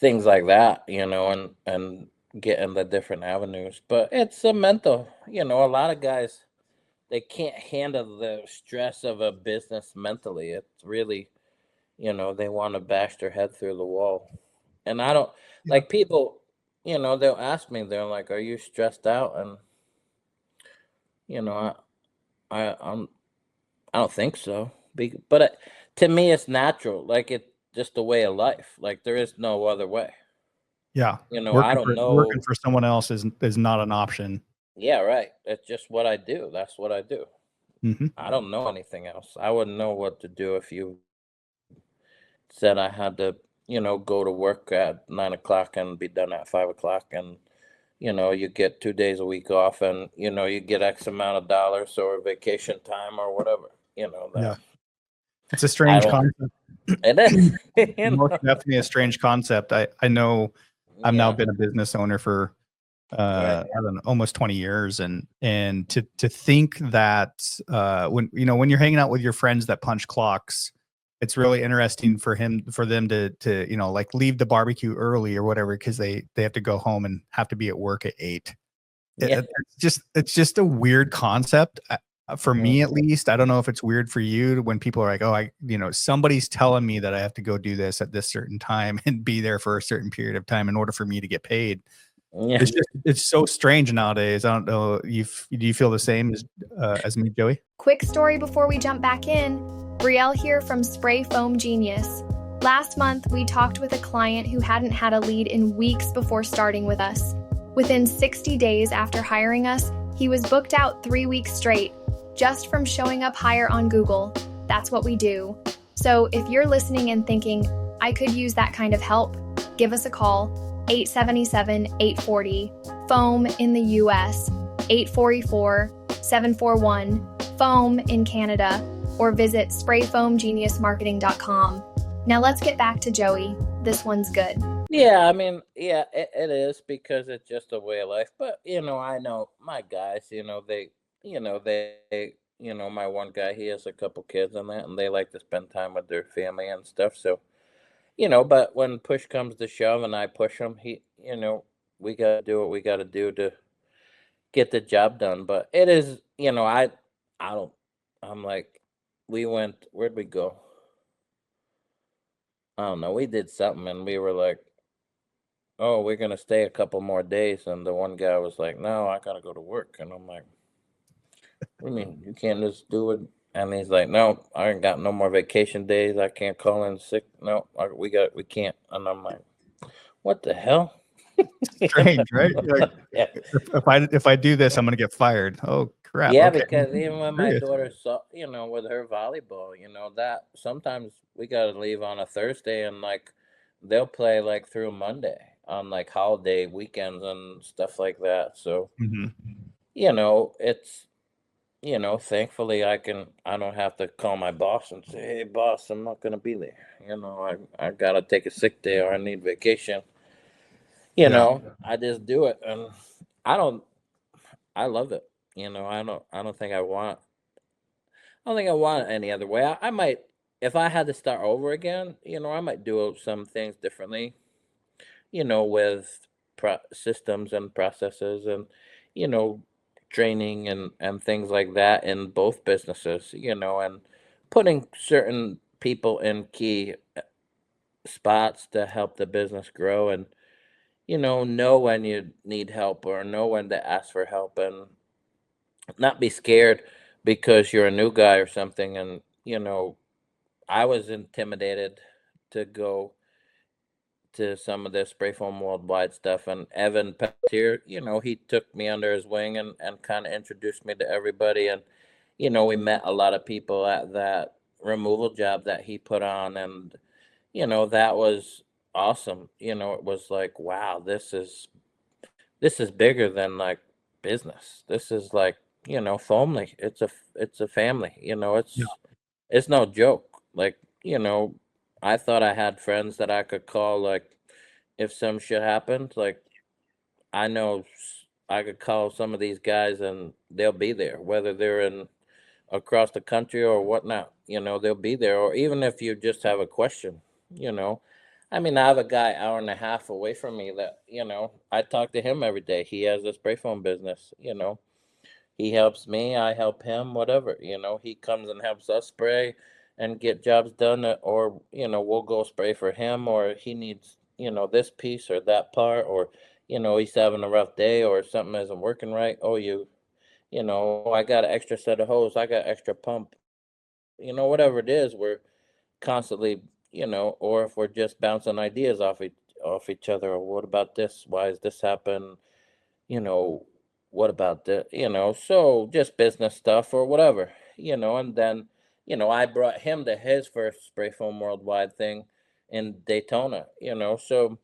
things like that, you know, and getting the different avenues. But it's a mental, you know, a lot of guys, they can't handle the stress of a business mentally. It's really, you know, they want to bash their head through the wall. And I don't, Yeah. like, people, you know, they'll ask me, they're like, are you stressed out? And, you know, I don't think so. But to me, it's natural. Like, it's just a way of life. Like, there is no other way. Yeah. You know, I don't know. Working for someone else is not an option. Yeah, right. That's just what I do. That's what I do. Mm-hmm. I don't know anything else. I wouldn't know what to do if you said I had to, you know, go to work at 9 o'clock and be done at 5 o'clock, and, you know, you get 2 days a week off, and, you know, you get X amount of dollars or vacation time or whatever. You know that. Yeah. It's a strange don't- concept. It is. You Most know? definitely a strange concept. I know I've now Yeah. been a business owner for Right. I don't know, almost 20 years, and to think that when when you're hanging out with your friends that punch clocks, it's really interesting for them to like leave the barbecue early or whatever because they have to go home and have to be at work at 8. Yeah. It's just a weird concept. For Mhm. me, at least, I don't know if it's weird for you when people are like, oh, somebody's telling me that I have to go do this at this certain time and be there for a certain period of time in order for me to get paid. Yeah. It's so strange nowadays. I don't know. Do you feel the same as me, Joey? Quick story before we jump back in. Brielle here from Spray Foam Genius. Last month, we talked with a client who hadn't had a lead in weeks before starting with us. Within 60 days after hiring us, he was booked out 3 weeks straight, just from showing up higher on Google. That's what we do. So if you're listening and thinking, I could use that kind of help, give us a call, 877-840, FOAM in the US, 844-741, FOAM in Canada, or visit sprayfoamgeniusmarketing.com. Now let's get back to Joey. This one's good. Yeah, I mean, yeah, it is because it's just a way of life. But I know my guys. My one guy, he has a couple kids and that, and they like to spend time with their family and stuff. So, but when push comes to shove, and I push him, we gotta do what we gotta do to get the job done. But it is, I don't. I'm like, where'd we go? I don't know. We did something, and we were like, oh, we're gonna stay a couple more days, and the one guy was like, no, I gotta go to work, and I'm like, what do you mean you can't just do it? And he's like, no, I ain't got no more vacation days. I can't call in sick. No, we can't. And I'm like, what the hell? Strange, right? Like, Yeah, if I do this, I'm gonna get fired. Oh crap! yeah, Okay, because even when my curious. daughter saw, with her volleyball, that sometimes we gotta leave on a Thursday, and like they'll play like through Monday on like holiday weekends and stuff like that. So Mhm. it's thankfully I don't have to call my boss and say, hey boss, I'm not gonna be there. I gotta take a sick day or I need vacation. Yeah. I just do it, and I don't I love it. I don't think I want it any other way. I might, if I had to start over again, I might do some things differently, with systems and processes and, you know, training and things like that in both businesses, and putting certain people in key spots to help the business grow and, know when you need help or know when to ask for help and not be scared because you're a new guy or something. And, I was intimidated to go to some of the Spray Foam Worldwide stuff. And Evan Pelletier, he took me under his wing and kind of introduced me to everybody. And, we met a lot of people at that removal job that he put on. And, that was awesome. It was like, wow, this is bigger than like business. This is like, family. It's a family, Yeah. it's no joke. Like, I thought I had friends that I could call, like, if some shit happened, like, I know I could call some of these guys and they'll be there, whether they're in across the country or whatnot, they'll be there. Or even if you just have a question, you know. I mean, I have a guy hour and a half away from me that, I talk to him every day. He has a spray foam business, he helps me, I help him, whatever. He comes and helps us spray and get jobs done, or we'll go spray for him, or he needs this piece or that part, or he's having a rough day or something isn't working right. Oh, I got an extra set of hose, I got extra pump, whatever it is. We're constantly, or if we're just bouncing ideas off each other, or what about this? Why has this happened? you know, what about so just business stuff or whatever, and then, I brought him to his first Spray Foam Worldwide thing in Daytona, so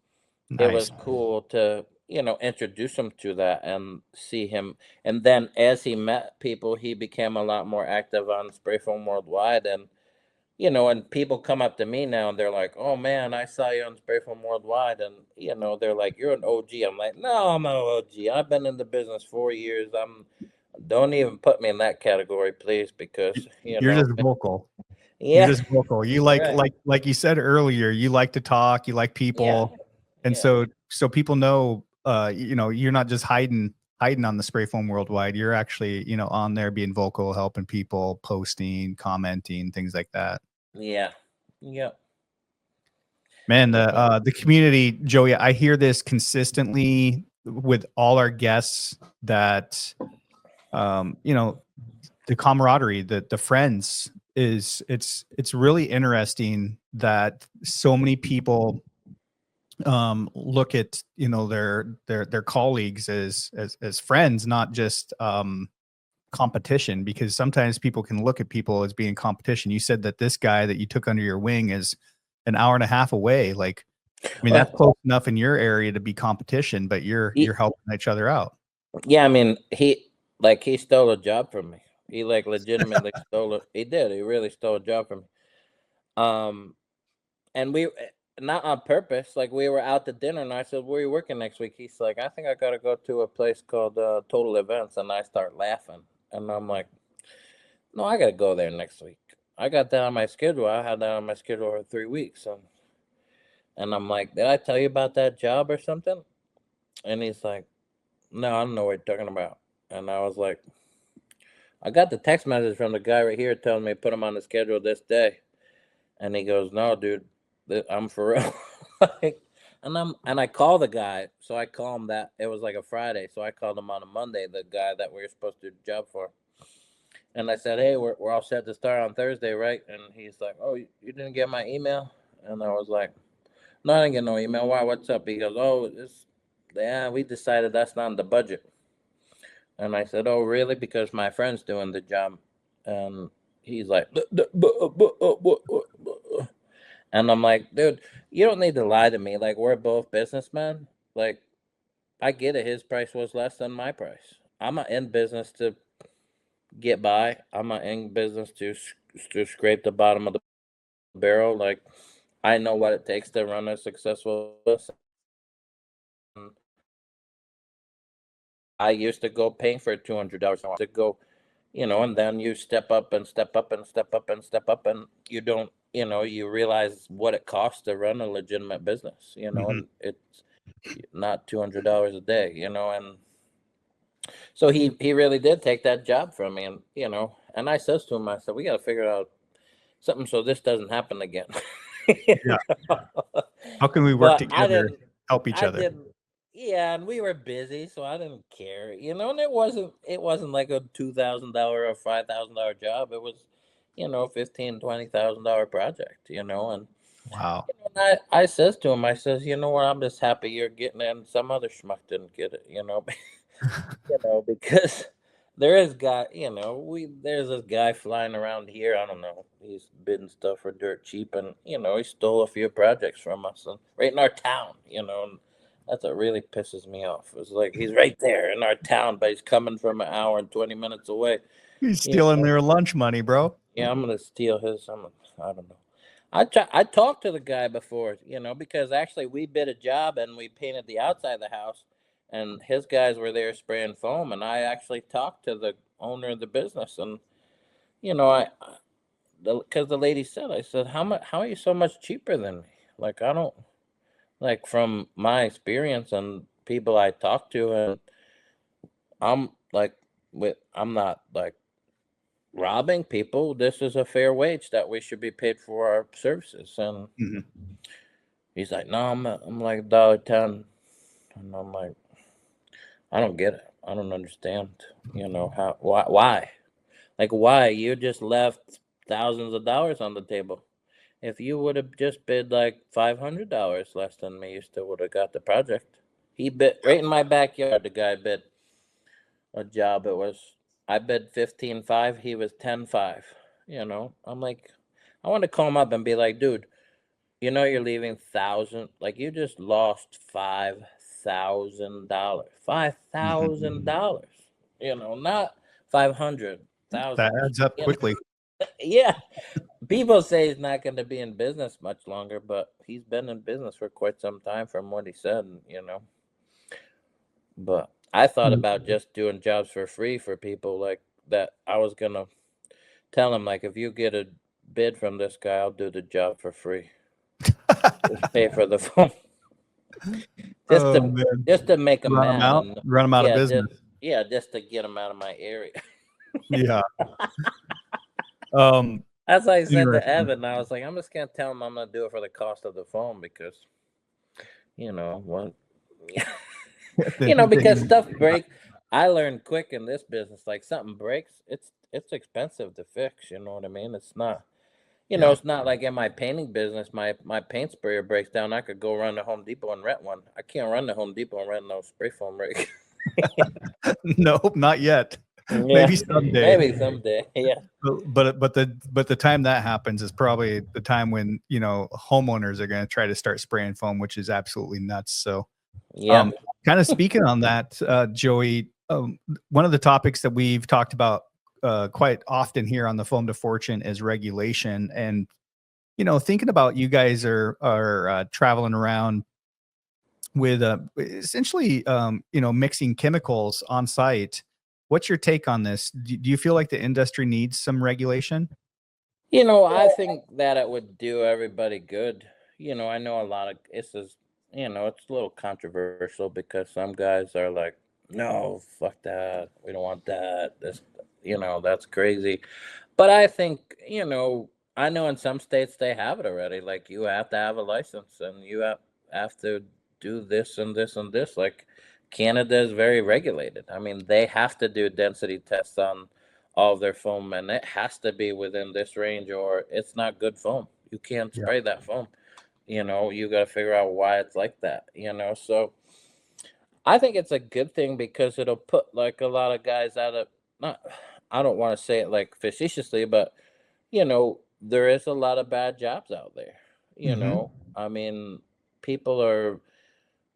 it Nice. was cool to, introduce him to that and see him. And then as he met people, he became a lot more active on Spray Foam Worldwide. And you know, and people come up to me now and they're like, "Oh man, I saw you on Spray Foam Worldwide," and you know, they're like, "You're an OG." I'm like, "No, I'm an OG. I've been in the business 4 years. Don't even put me in that category, please, because you You're know, just vocal. You're yeah, just vocal. You right, like you said earlier, you like to talk, you like yeah, people. And yeah, so people know, you know, you're not just hiding on the Spray Foam Worldwide. You're actually, you know, on there being vocal, helping people, posting, commenting, things like that. yeah, yeah. Man, the community, Joey, I hear this consistently with all our guests that you know, the camaraderie, the friends it's really interesting that so many people look at, you know, their colleagues as friends, not just competition, because sometimes people can look at people as being competition. You said that this guy that you took under your wing is an hour and a half away. Like, I mean, that's close enough in your area to be competition, but you're helping each other out. Yeah, I mean, he stole a job from me. He like legitimately stole it. He did. He really stole a job from me. Um, and we not on purpose. Like we were out to dinner, and I said, "Where are you working next week?" He's like, "I think I gotta go to a place called Total Events," and I start laughing, and I'm like, "No, I gotta go there next week. I got that on my schedule. I had that on my schedule for 3 weeks." And I'm like, "Did I tell you about that job or something?" And he's like, "No, I don't know what you're talking about." And I was like, "I got the text message from the guy right here telling me to put him on the schedule this day." And he goes, "No, dude, I'm for real." Like, and I call the guy. So I call him that it was like a Friday. So I called him on a Monday, the guy that we were supposed to do the job for. And I said, "Hey, we're all set to start on Thursday, right?" And he's like, "Oh, you didn't get my email?" And I was like, "No, I didn't get no email. Why? What's up?" He goes, "Oh, yeah, we decided that's not in the budget." And I said, "Oh, really?" Because my friend's doing the job. And he's like, and I'm like, "Dude, you don't need to lie to me. Like, we're both businessmen. Like, I get it. His price was less than my price. I'm not in business to get by. I'm not in business to scrape the bottom of the barrel. Like, I know what it takes to run a successful business. I used to go paying for $200 to go, you know, and then you step up and step up and step up and step up, and you don't, you know, you realize what it costs to run a legitimate business, you know, Mhm. and it's not $200 a day, you know, and so he really did take that job from me, and you know, and I says to him, I said, "We got to figure out something so this doesn't happen again." You Yeah. know? How can we work But I together, didn't. help each I other? didn't. Yeah, and we were busy, so I didn't care, you know. And it wasn't like a $2,000 or $5,000 job. It was, you know, $15,000-$20,000 project, you know. And, Wow. I says to him, I says, "You know what? I'm just happy you're getting it, and some other schmuck didn't get it, you know." You know, because there is guy, you know, there's this guy flying around here. I don't know. He's bidding stuff for dirt cheap, and you know, he stole a few projects from us, and right in our town, you know. And that's what really pisses me off. It's like he's right there in our town, but he's coming from an hour and 20 minutes away. He's You stealing know? their lunch money, bro. Yeah, I'm gonna steal his. I don't know. I talked to the guy before, you know, because actually we bid a job and we painted the outside of the house, and his guys were there spraying foam, and I actually talked to the owner of the business, and you know, because the lady said, I said, How are you so much cheaper than me? Like I don't like from my experience and people I talked to, and I'm like, I'm not like robbing people. This is a fair wage that we should be paid for our services, and Mhm. he's like, "No, I'm like $1.10," and I'm like, "I don't get it. I don't understand. You know how? Why? Like, why? You just left thousands of dollars on the table. If you would have just bid like $500 less than me, you still would have got the project." He bid right in my backyard. The guy bid a job. I bid 15.5. He was 10.5. You know, I'm like, I want to call him up and be like, "Dude, you know you're leaving thousand, like you just lost $5,000. Mhm. $5,000. You know, not 500,000. That adds up You know, quickly. yeah, People say he's not going to be in business much longer, but he's been in business for quite some time from what he said, But I thought about just doing jobs for free for people like that. I was going to tell him, like, if you get a bid from this guy, I'll do the job for free. Just pay for the phone. just Oh, to man. just to make him Run them mad. out, And, run them out of yeah, business. just to get him out of my area. Yeah. That's why I said to Interesting. Evan, I was like, I'm just going to tell him I'm going to do it for the cost of the phone because, what? Because stuff breaks. I learned quick in this business, like something breaks, it's expensive to fix. You know what I mean? It's not, Yeah. it's not like in my painting business. My paint sprayer breaks down. I could go run to Home Depot and rent one. I can't run to Home Depot and rent no spray foam rig. Nope, not yet. Yeah, Maybe someday. Maybe someday. Yeah. But the time that happens is probably the time when homeowners are going to try to start spraying foam, which is absolutely nuts. So Yeah. kind of speaking on that, Joey, one of the topics that we've talked about quite often here on the Foam to Fortune is regulation. And thinking about you guys are traveling around with essentially mixing chemicals on site. What's your take on this? Do you feel like the industry needs some regulation? I think that it would do everybody good. I know a lot of it's it's a little controversial because some guys are like, no, fuck that. We don't want that. That's crazy. But I think, I know in some states they have it already. Like you have to have a license and you have to do this and this and this. Like Canada is very regulated. I mean, they have to do density tests on all of their foam and it has to be within this range or it's not good foam. You can't Yeah. spray that foam. You got to figure out why it's like that, So I think it's a good thing because it'll put like a lot of guys out of not I don't want to say it like facetiously, but there is a lot of bad jobs out there. Mhm. I mean, people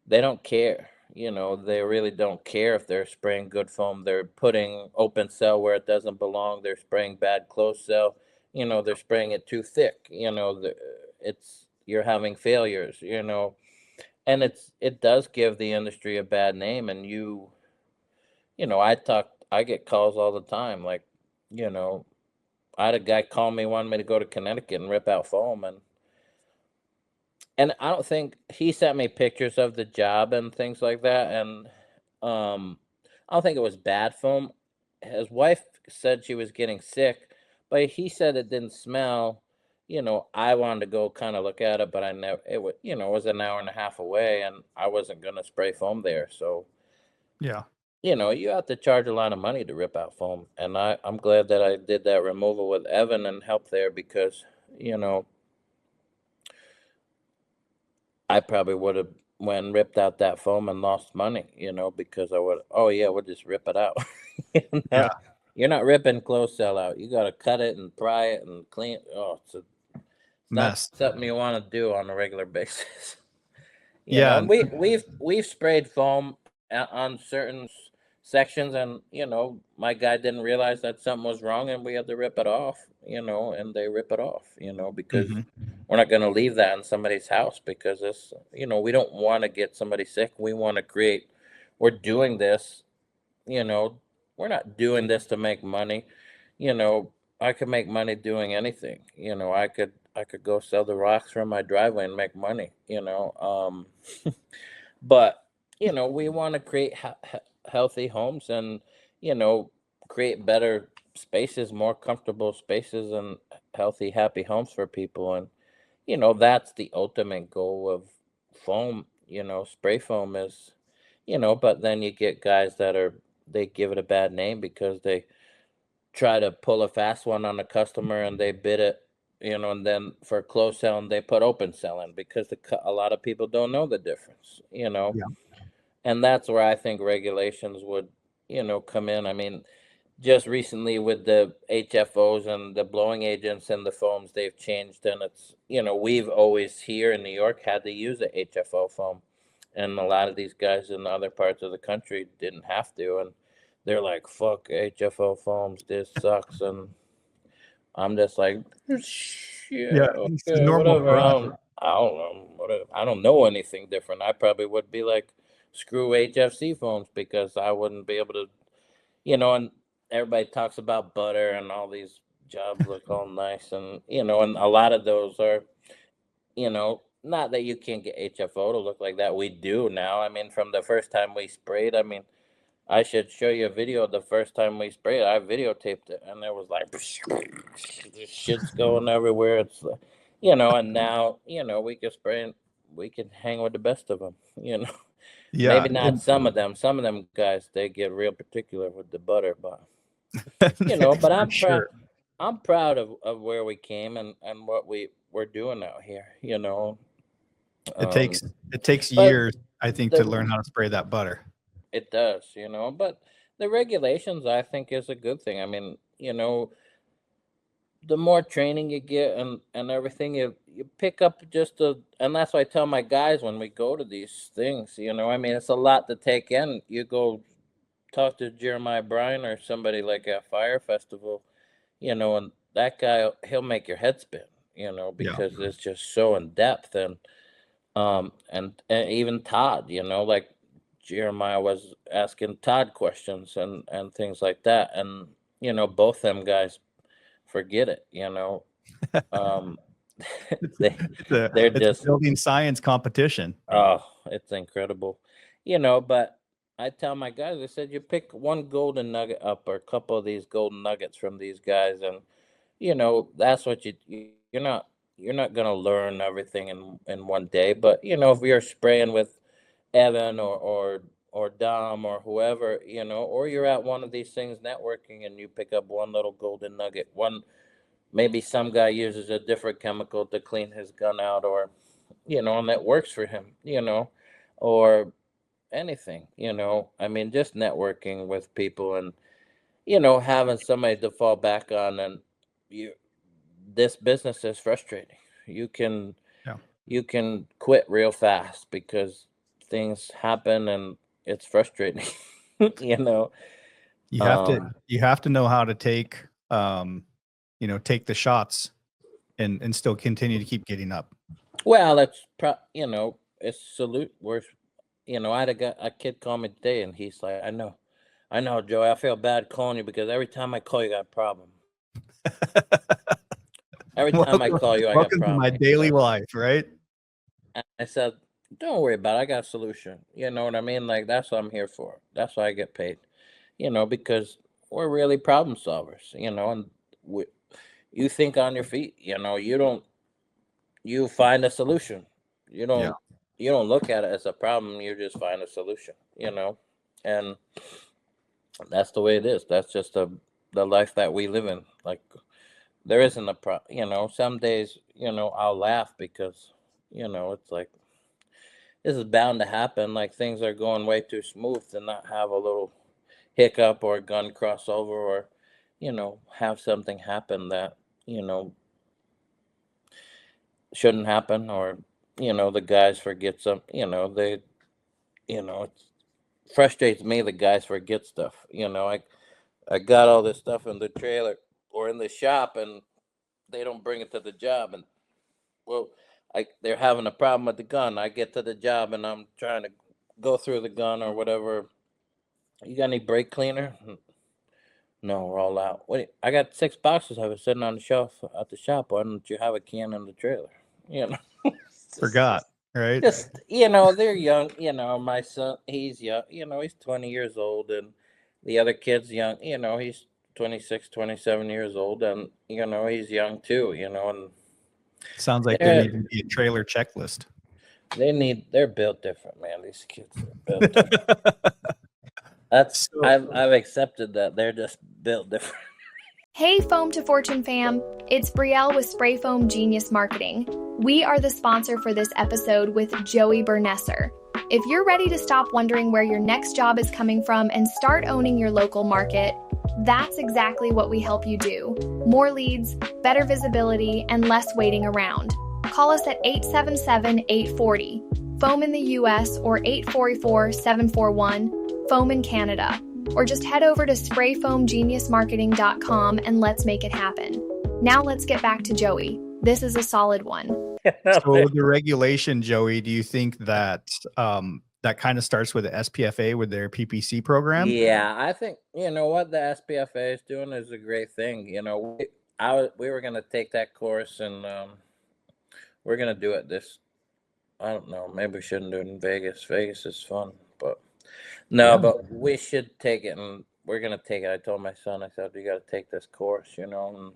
they don't care. They really don't care if they're spraying good foam. They're putting open cell where it doesn't belong. They're spraying bad closed cell. They're spraying it too thick. It's you're having failures. And it does give the industry a bad name. And I get calls all the time. Like, I had a guy call me, wanted me to go to Connecticut and rip out foam, and I don't think he sent me pictures of the job and things like that, and I don't think it was bad foam. His wife said she was getting sick, but he said it didn't smell. I wanted to go kind of look at it, but I never. It was an hour and a half away, and I wasn't gonna spray foam there, so. Yeah. You have to charge a lot of money to rip out foam. And I'm glad that I did that removal with Evan and helped there because, I probably would have went and ripped out that foam and lost money, because I would, oh yeah, we'll just rip it out. Yeah. You're not ripping closed cell out. You got to cut it and pry it and clean it. Oh, it's not Mess. something you want to do on a regular basis. Yeah. And we've sprayed foam on certain sections, and my guy didn't realize that something was wrong, and we had to rip it off. And they rip it off. Because Mhm. we're not going to leave that in somebody's house because it's we don't want to get somebody sick. We want to create. We're doing this. We're not doing this to make money. I could make money doing anything. I could go sell the rocks from my driveway and make money. But we want to create healthy homes and you know create better spaces, more comfortable spaces, and healthy, happy homes for people. And that's the ultimate goal of foam. Spray foam is but then you get guys they give it a bad name because they try to pull a fast one on a customer and they bid it, and then for close selling they put open selling because a lot of people don't know the difference. Yeah. And that's where I think regulations would come in. I mean, just recently with the HFOs and the blowing agents and the foams, they've changed, and it's we've always here in New York had to use a HFO foam, and a lot of these guys in other parts of the country didn't have to, and they're like, fuck HFO foams, this sucks. And I'm just like, yeah, It's the okay, normal whatever. process. I don't know, whatever. I don't know anything different. I probably would be like, screw HFC phones, because I wouldn't be able to, and everybody talks about butter and all these jobs look all nice, and and a lot of those are, not that you can't get HFO to look like that. We do now. I mean, from the first time we sprayed, I mean, I should show you a video of the first time we sprayed. I videotaped it, and it was like, shit's going everywhere. It's, and now, we can spray and we can hang with the best of them, Yeah. Maybe not some of them. Some of them guys, they get real particular with the butter, but, but For sure. I'm proud of where we came and what we're doing out here, It takes but years, I think, to the learn how to spray that butter. It does, but the regulations, I think, is a good thing. I mean, the more training you get and everything, you pick up and that's why I tell my guys when we go to these things, I mean, it's a lot to take in. You go talk to Jeremiah Bryan or somebody like at Fire Festival, and that guy, he'll make your head spin, because it's just so in depth. And even Todd, like Jeremiah was asking Todd questions and things like that, and both them guys forget it, they're It's just a building science competition. oh, it's incredible, but I tell my guys, I said, you pick one golden nugget up or a couple of these golden nuggets from these guys, and that's what you're not going to learn everything in one day, but if you're spraying with Evan or Dom or whoever, or you're at one of these things networking and you pick up one little golden nugget, maybe some guy uses a different chemical to clean his gun out, or, and that works for him, or anything, I mean, just networking with people and, having somebody to fall back on. And this business is frustrating. You can quit real fast because things happen and it's frustrating. You have to know how to take take the shots and still continue to keep getting up. Well, it's it's salute. I had a kid call me today, and he's like, I know, Joey, I feel bad calling you because every time I call you, I got a problem. Every time I call you, I got a Welcome to problem. my daily life, right? And I said, don't worry about it. I got a solution. You know what I mean? Like, that's what I'm here for. That's why I get paid, because we're really problem solvers, and you think on your feet, you find a solution. You don't look at it as a problem. You just find a solution, and that's the way it is. That's just the life that we live in. Like, there isn't a some days, I'll laugh because, it's like, this is bound to happen. Like, things are going way too smooth to not have a little hiccup or gun crossover or, have something happen that, shouldn't happen, or, the guys forget it frustrates me. The guys forget stuff, I got all this stuff in the trailer or in the shop and they don't bring it to the job. And they're having a problem with the gun. I get to the job and I'm trying to go through the gun or whatever. You got any brake cleaner? No, we're all out. I got 6 boxes of it sitting on the shelf at the shop. Why don't you have a can in the trailer? Forgot, right? Just, they're young. My son, he's young. He's 20 years old, and the other kid's young. He's 26, 27 years old, and, he's young too, and Sounds like there needs to be a trailer checklist. they're built different, man. These kids are built different. I've accepted that they're just built different. Hey, Foam to Fortune fam, it's Brielle with Spray Foam Genius Marketing. We are the sponsor for this episode with Joey Bernesser. If you're ready to stop wondering where your next job is coming from and start owning your local market, that's exactly what we help you do. More leads, better visibility, and less waiting around. Call us at 877-840, Foam in the US, or 844-741, Foam in Canada. Or just head over to sprayfoamgeniusmarketing.com and let's make it happen. Now let's get back to Joey. This is a solid one. So the regulation, Joey, do you think that that kind of starts with the SPFA with their PPC program? Yeah, I think, you know, what the SPFA is doing is a great thing. You know, we were going to take that course, and we're going to do it I don't know, maybe we shouldn't do it in Vegas. Vegas is fun, but no, Yeah. but we should take it, and we're going to take it. I told my son, I said, you got to take this course, you know, and,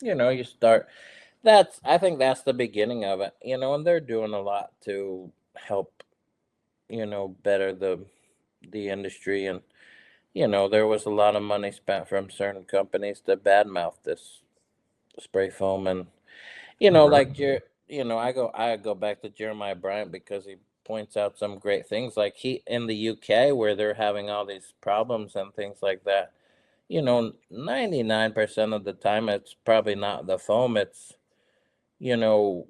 you know, you start, I think that's the beginning of it, you know, and they're doing a lot to help, you know, better the industry. And, you know, there was a lot of money spent from certain companies to badmouth this spray foam. And, you know, like you know, I go back to Jeremiah Bryant because he points out some great things, like in the UK, where they're having all these problems and things like that. You know, 99% of the time it's probably not the foam, it's, you know,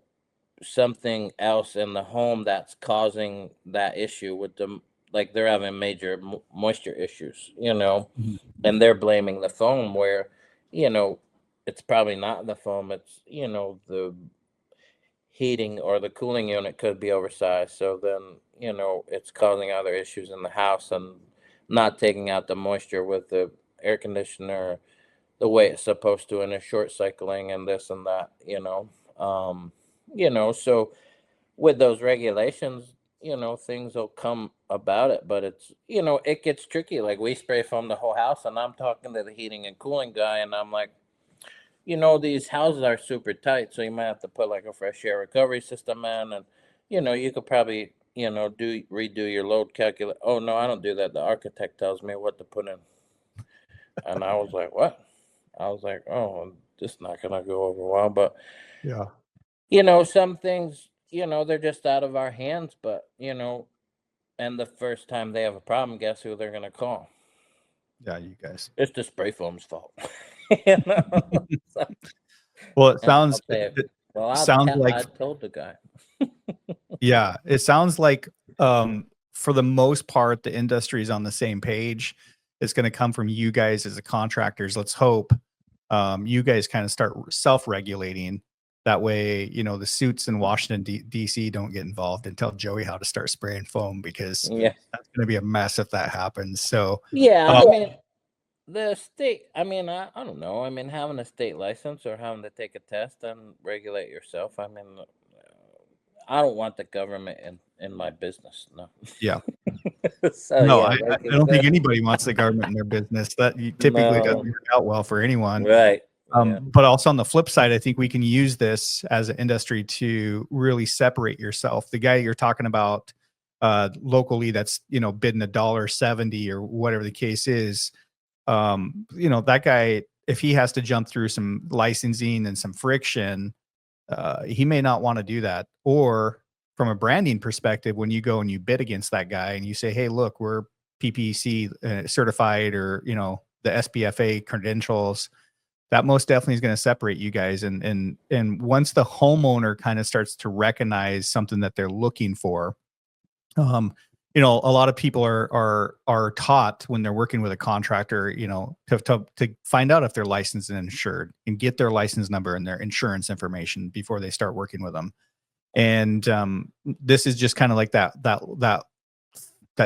something else in the home that's causing that issue with them. Like they're having major moisture issues, you know, and they're blaming the foam, where, you know, it's probably not the foam, it's, you know, the heating or the cooling unit could be oversized. So then, you know, it's causing other issues in the house, and not taking out the moisture with the air conditioner the way it's supposed to, and it's short cycling and this and that, you know. You know, so with those regulations, you know, things will come about it, but it's, you know, it gets tricky. Like we spray foam the whole house, and I'm talking to the heating and cooling guy, and I'm like, you know, these houses are super tight, so you might have to put like a fresh air recovery system in, and, you know, you could probably, you know, redo your load calculate. Oh no, I don't do that. The architect tells me what to put in. And I was like, what? I was like, oh, this is not gonna go over well. But Yeah. you know, some things, you know, they're just out of our hands. But, you know, and the first time they have a problem, guess who they're gonna call? Yeah, you guys. It's the spray foam's fault. You know? So, Well, it and I'll sounds say, well, like I told the guy. yeah, it sounds like for the most part the industry is on the same page. It's going to come from you guys as the contractors. Let's hope you guys kind of start self-regulating. That way, you know, the suits in Washington DC don't get involved and tell Joey how to start spraying foam, because Yeah. that's going to be a mess if that happens. So Yeah, I mean, the state, I mean, I don't know. I mean, having a state license or having to take a test and regulate yourself. I mean, I don't want the government in my business. No. yeah. So, No, yeah, I like don't think said, anybody wants the government in their business. That typically doesn't no, work out well for anyone. right. Yeah. But also on the flip side, I think we can use this as an industry to really separate yourself. The guy you're talking about locally that's, you know, bidding $1.70 or whatever the case is, you know, that guy, if he has to jump through some licensing and some friction, he may not want to do that. Or from a branding perspective, when you go and you bid against that guy and you say, hey, look, we're PPC certified, or, you know, the SPFA credentials, that most definitely is going to separate you guys. And once the homeowner kind of starts to recognize something that they're looking for, you know, a lot of people are taught when they're working with a contractor, you know, to find out if they're licensed and insured, and get their license number and their insurance information before they start working with them. And this is just kind of like that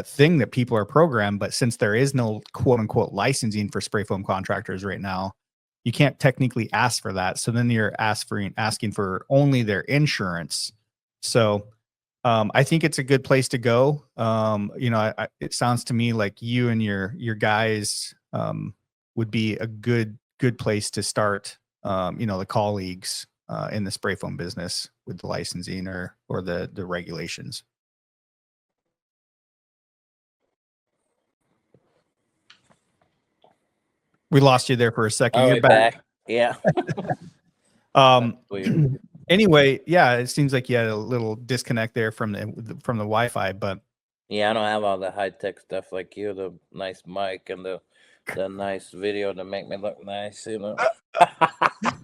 thing that people are programmed. But since there is no quote unquote licensing for spray foam contractors right now, you can't technically ask for that. So then you're asking for only their insurance. So I think it's a good place to go. You know, it sounds to me like you and your guys would be a good place to start. You know, the colleagues in the spray foam business with the licensing or the regulations. We lost you there for a second. Oh, You're back. Yeah. Weird. Anyway, yeah, it seems like you had a little disconnect there from the Wi-Fi, but Yeah, I don't have all the high tech stuff like you, the nice mic and the nice video to make me look nice, you know.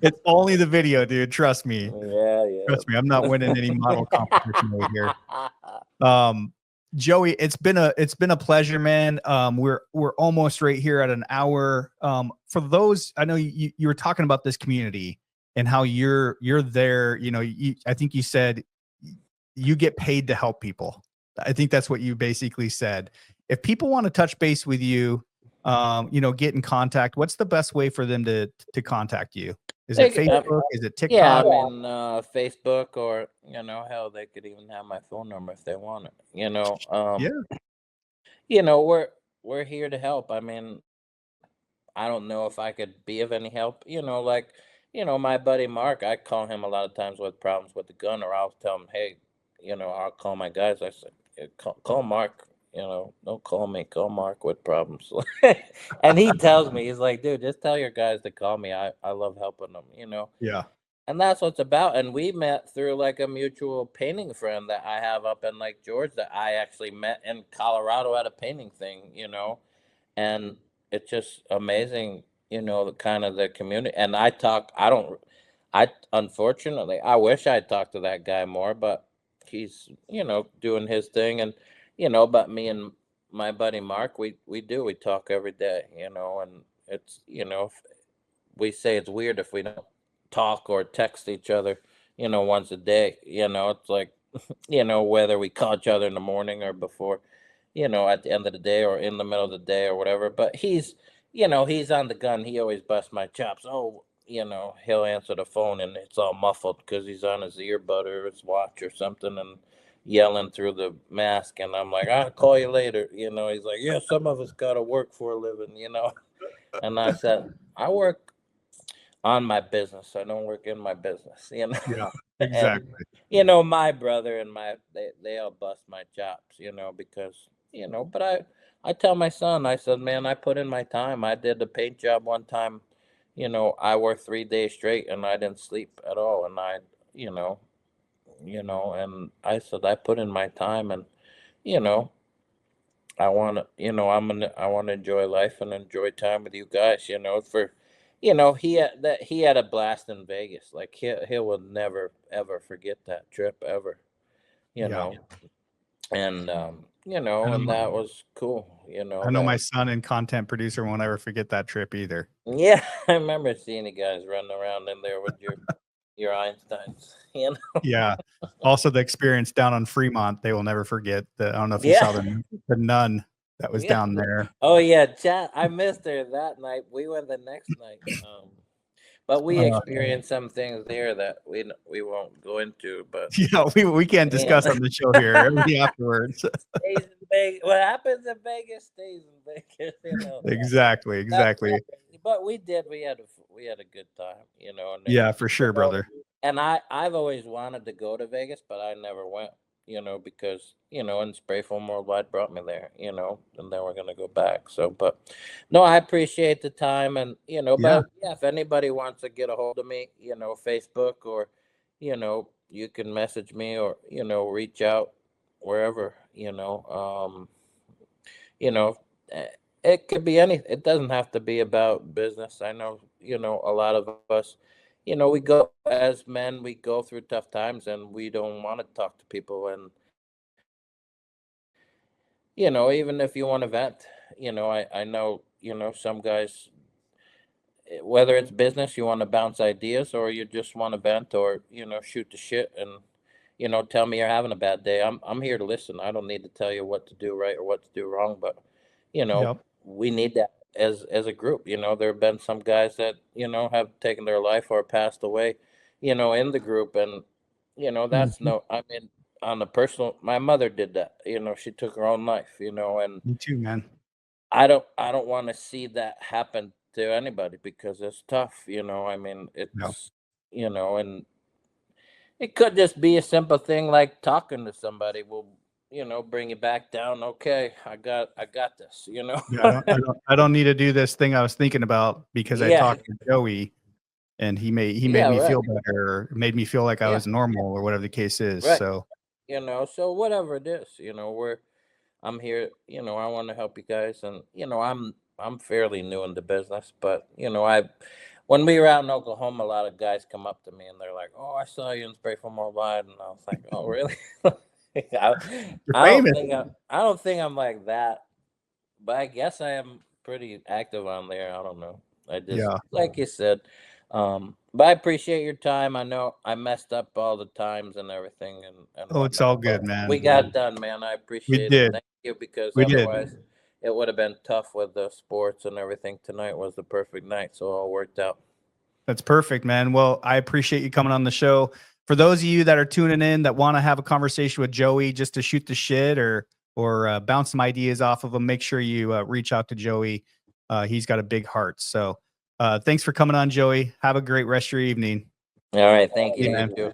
it's only the video, dude. Trust me. Yeah. Trust me. I'm not winning any model competition over here. Joey, it's been a pleasure, man. We're almost right here at an hour. For those, I know you were talking about this community, and how you're there. You know, I think you said you get paid to help people. I think that's what you basically said. If people want to touch base with you, you know, get in contact, what's the best way for them to contact you? Is it Facebook? Is it TikTok? Yeah, I mean, Facebook, or, you know, hell, they could even have my phone number if they want it. You know, you know, we're here to help. I mean, I don't know if I could be of any help. You know, like, you know, my buddy Mark, I call him a lot of times with problems with the gun, or I'll tell him, hey, you know, I'll call my guys. I said, "Yeah, call Mark. You know, don't call me. Call Mark with problems." And he tells me, he's like, dude, just tell your guys to call me. I love helping them. You know. Yeah. And that's what it's about. And we met through like a mutual painting friend that I have up in Lake George, that I actually met in Colorado at a painting thing, you know. And it's just amazing, you know, the kind of the community. And unfortunately, I wish I'd talked to that guy more, but he's, you know, doing his thing. And, you know, but me and my buddy Mark, we talk every day, you know. And it's, you know, we say it's weird if we don't talk or text each other, you know, once a day. You know, it's like, you know, whether we call each other in the morning or before, you know, at the end of the day or in the middle of the day or whatever. But he's, you know, he's on the gun. He always busts my chops. Oh, you know, he'll answer the phone and it's all muffled because he's on his earbud or his watch or something and yelling through the mask. And I'm like, I'll call you later. You know, he's like, yeah, some of us got to work for a living, you know. And I said, I work on my business. I don't work in my business, you know. Yeah, exactly. And, you know, my brother and they all bust my chops, you know, because, you know, but I tell my son, I said, man, I put in my time. I did a paint job one time, you know, I worked 3 days straight and I didn't sleep at all. And you know, and I said, I put in my time, and, you know, I want to, you know, I want to enjoy life and enjoy time with you guys, you know. You know, he had a blast in Vegas. Like he will never ever forget that trip ever, you know. And you know, and that was cool, you know. I know my son and content producer won't ever forget that trip either. Yeah, I remember seeing you guys running around in there with your Einsteins, you know. Yeah. Also, the experience down on Fremont, they will never forget. I don't know if you saw the nun that was down there. Oh yeah, chat. I missed her that night. We went the next night. But we experienced some things there that we won't go into. But yeah, we can't discuss on the show here. It'll be afterwards. Stays in Vegas. What happens in Vegas stays in Vegas. You know. Exactly. But we had a good time, you know. And yeah, for sure, brother. And I've always wanted to go to Vegas, but I never went, you know, because, you know, and Spray Foam Worldwide brought me there, you know, and then we're going to go back. So, but no, I appreciate the time, and, you know, but yeah, if anybody wants to get a hold of me, you know, Facebook, or, you know, you can message me, or, you know, reach out wherever, you know, it could be anything. It doesn't have to be about business. I know, you know, a lot of us, you know, as men, we go through tough times and we don't want to talk to people. And, you know, even if you want to vent, you know, I know, you know, some guys, whether it's business, you want to bounce ideas, or you just want to vent, or, you know, shoot the shit and, you know, tell me you're having a bad day. I'm here to listen. I don't need to tell you what to do right or what to do wrong, but, you know, we need that as a group. You know, there have been some guys that, you know, have taken their life or passed away, you know, in the group. And, you know, that's I mean, on the personal, my mother did that, you know, she took her own life, you know. And me too, man. I don't want to see that happen to anybody, because it's tough, you know. I mean, it's, you know, and it could just be a simple thing like talking to somebody will, you know, bring you back down. Okay, I got this, you know. Yeah, I don't need to do this thing I was thinking about, because I talked to Joey and he made me feel better, or made me feel like I was normal, or whatever the case is. Right. So, you know, so whatever it is, you know, I'm here, you know, I want to help you guys. And, you know, I'm fairly new in the business, but, you know, when we were out in Oklahoma, a lot of guys come up to me and they're like, "Oh, I saw you in Spray Foam Worldwide," and I was like, "Oh, really?" I don't think I'm like that, but I guess I am pretty active on there. I don't know. I just, like you said, But I appreciate your time. I know I messed up all the times and everything, and Oh, it's all whatnot, good, but man. we got done, man. I appreciate did. it. Thank you, because We did. otherwise it would have been tough with the sports and everything. Tonight was the perfect night, so it all worked out. That's perfect, man. Well, I appreciate you coming on the show. For those of you that are tuning in that want to have a conversation with Joey just to shoot the shit or bounce some ideas off of him, make sure you reach out to Joey. He's got a big heart. So thanks for coming on, Joey. Have a great rest of your evening. All right, thank you. Yeah, You man. too.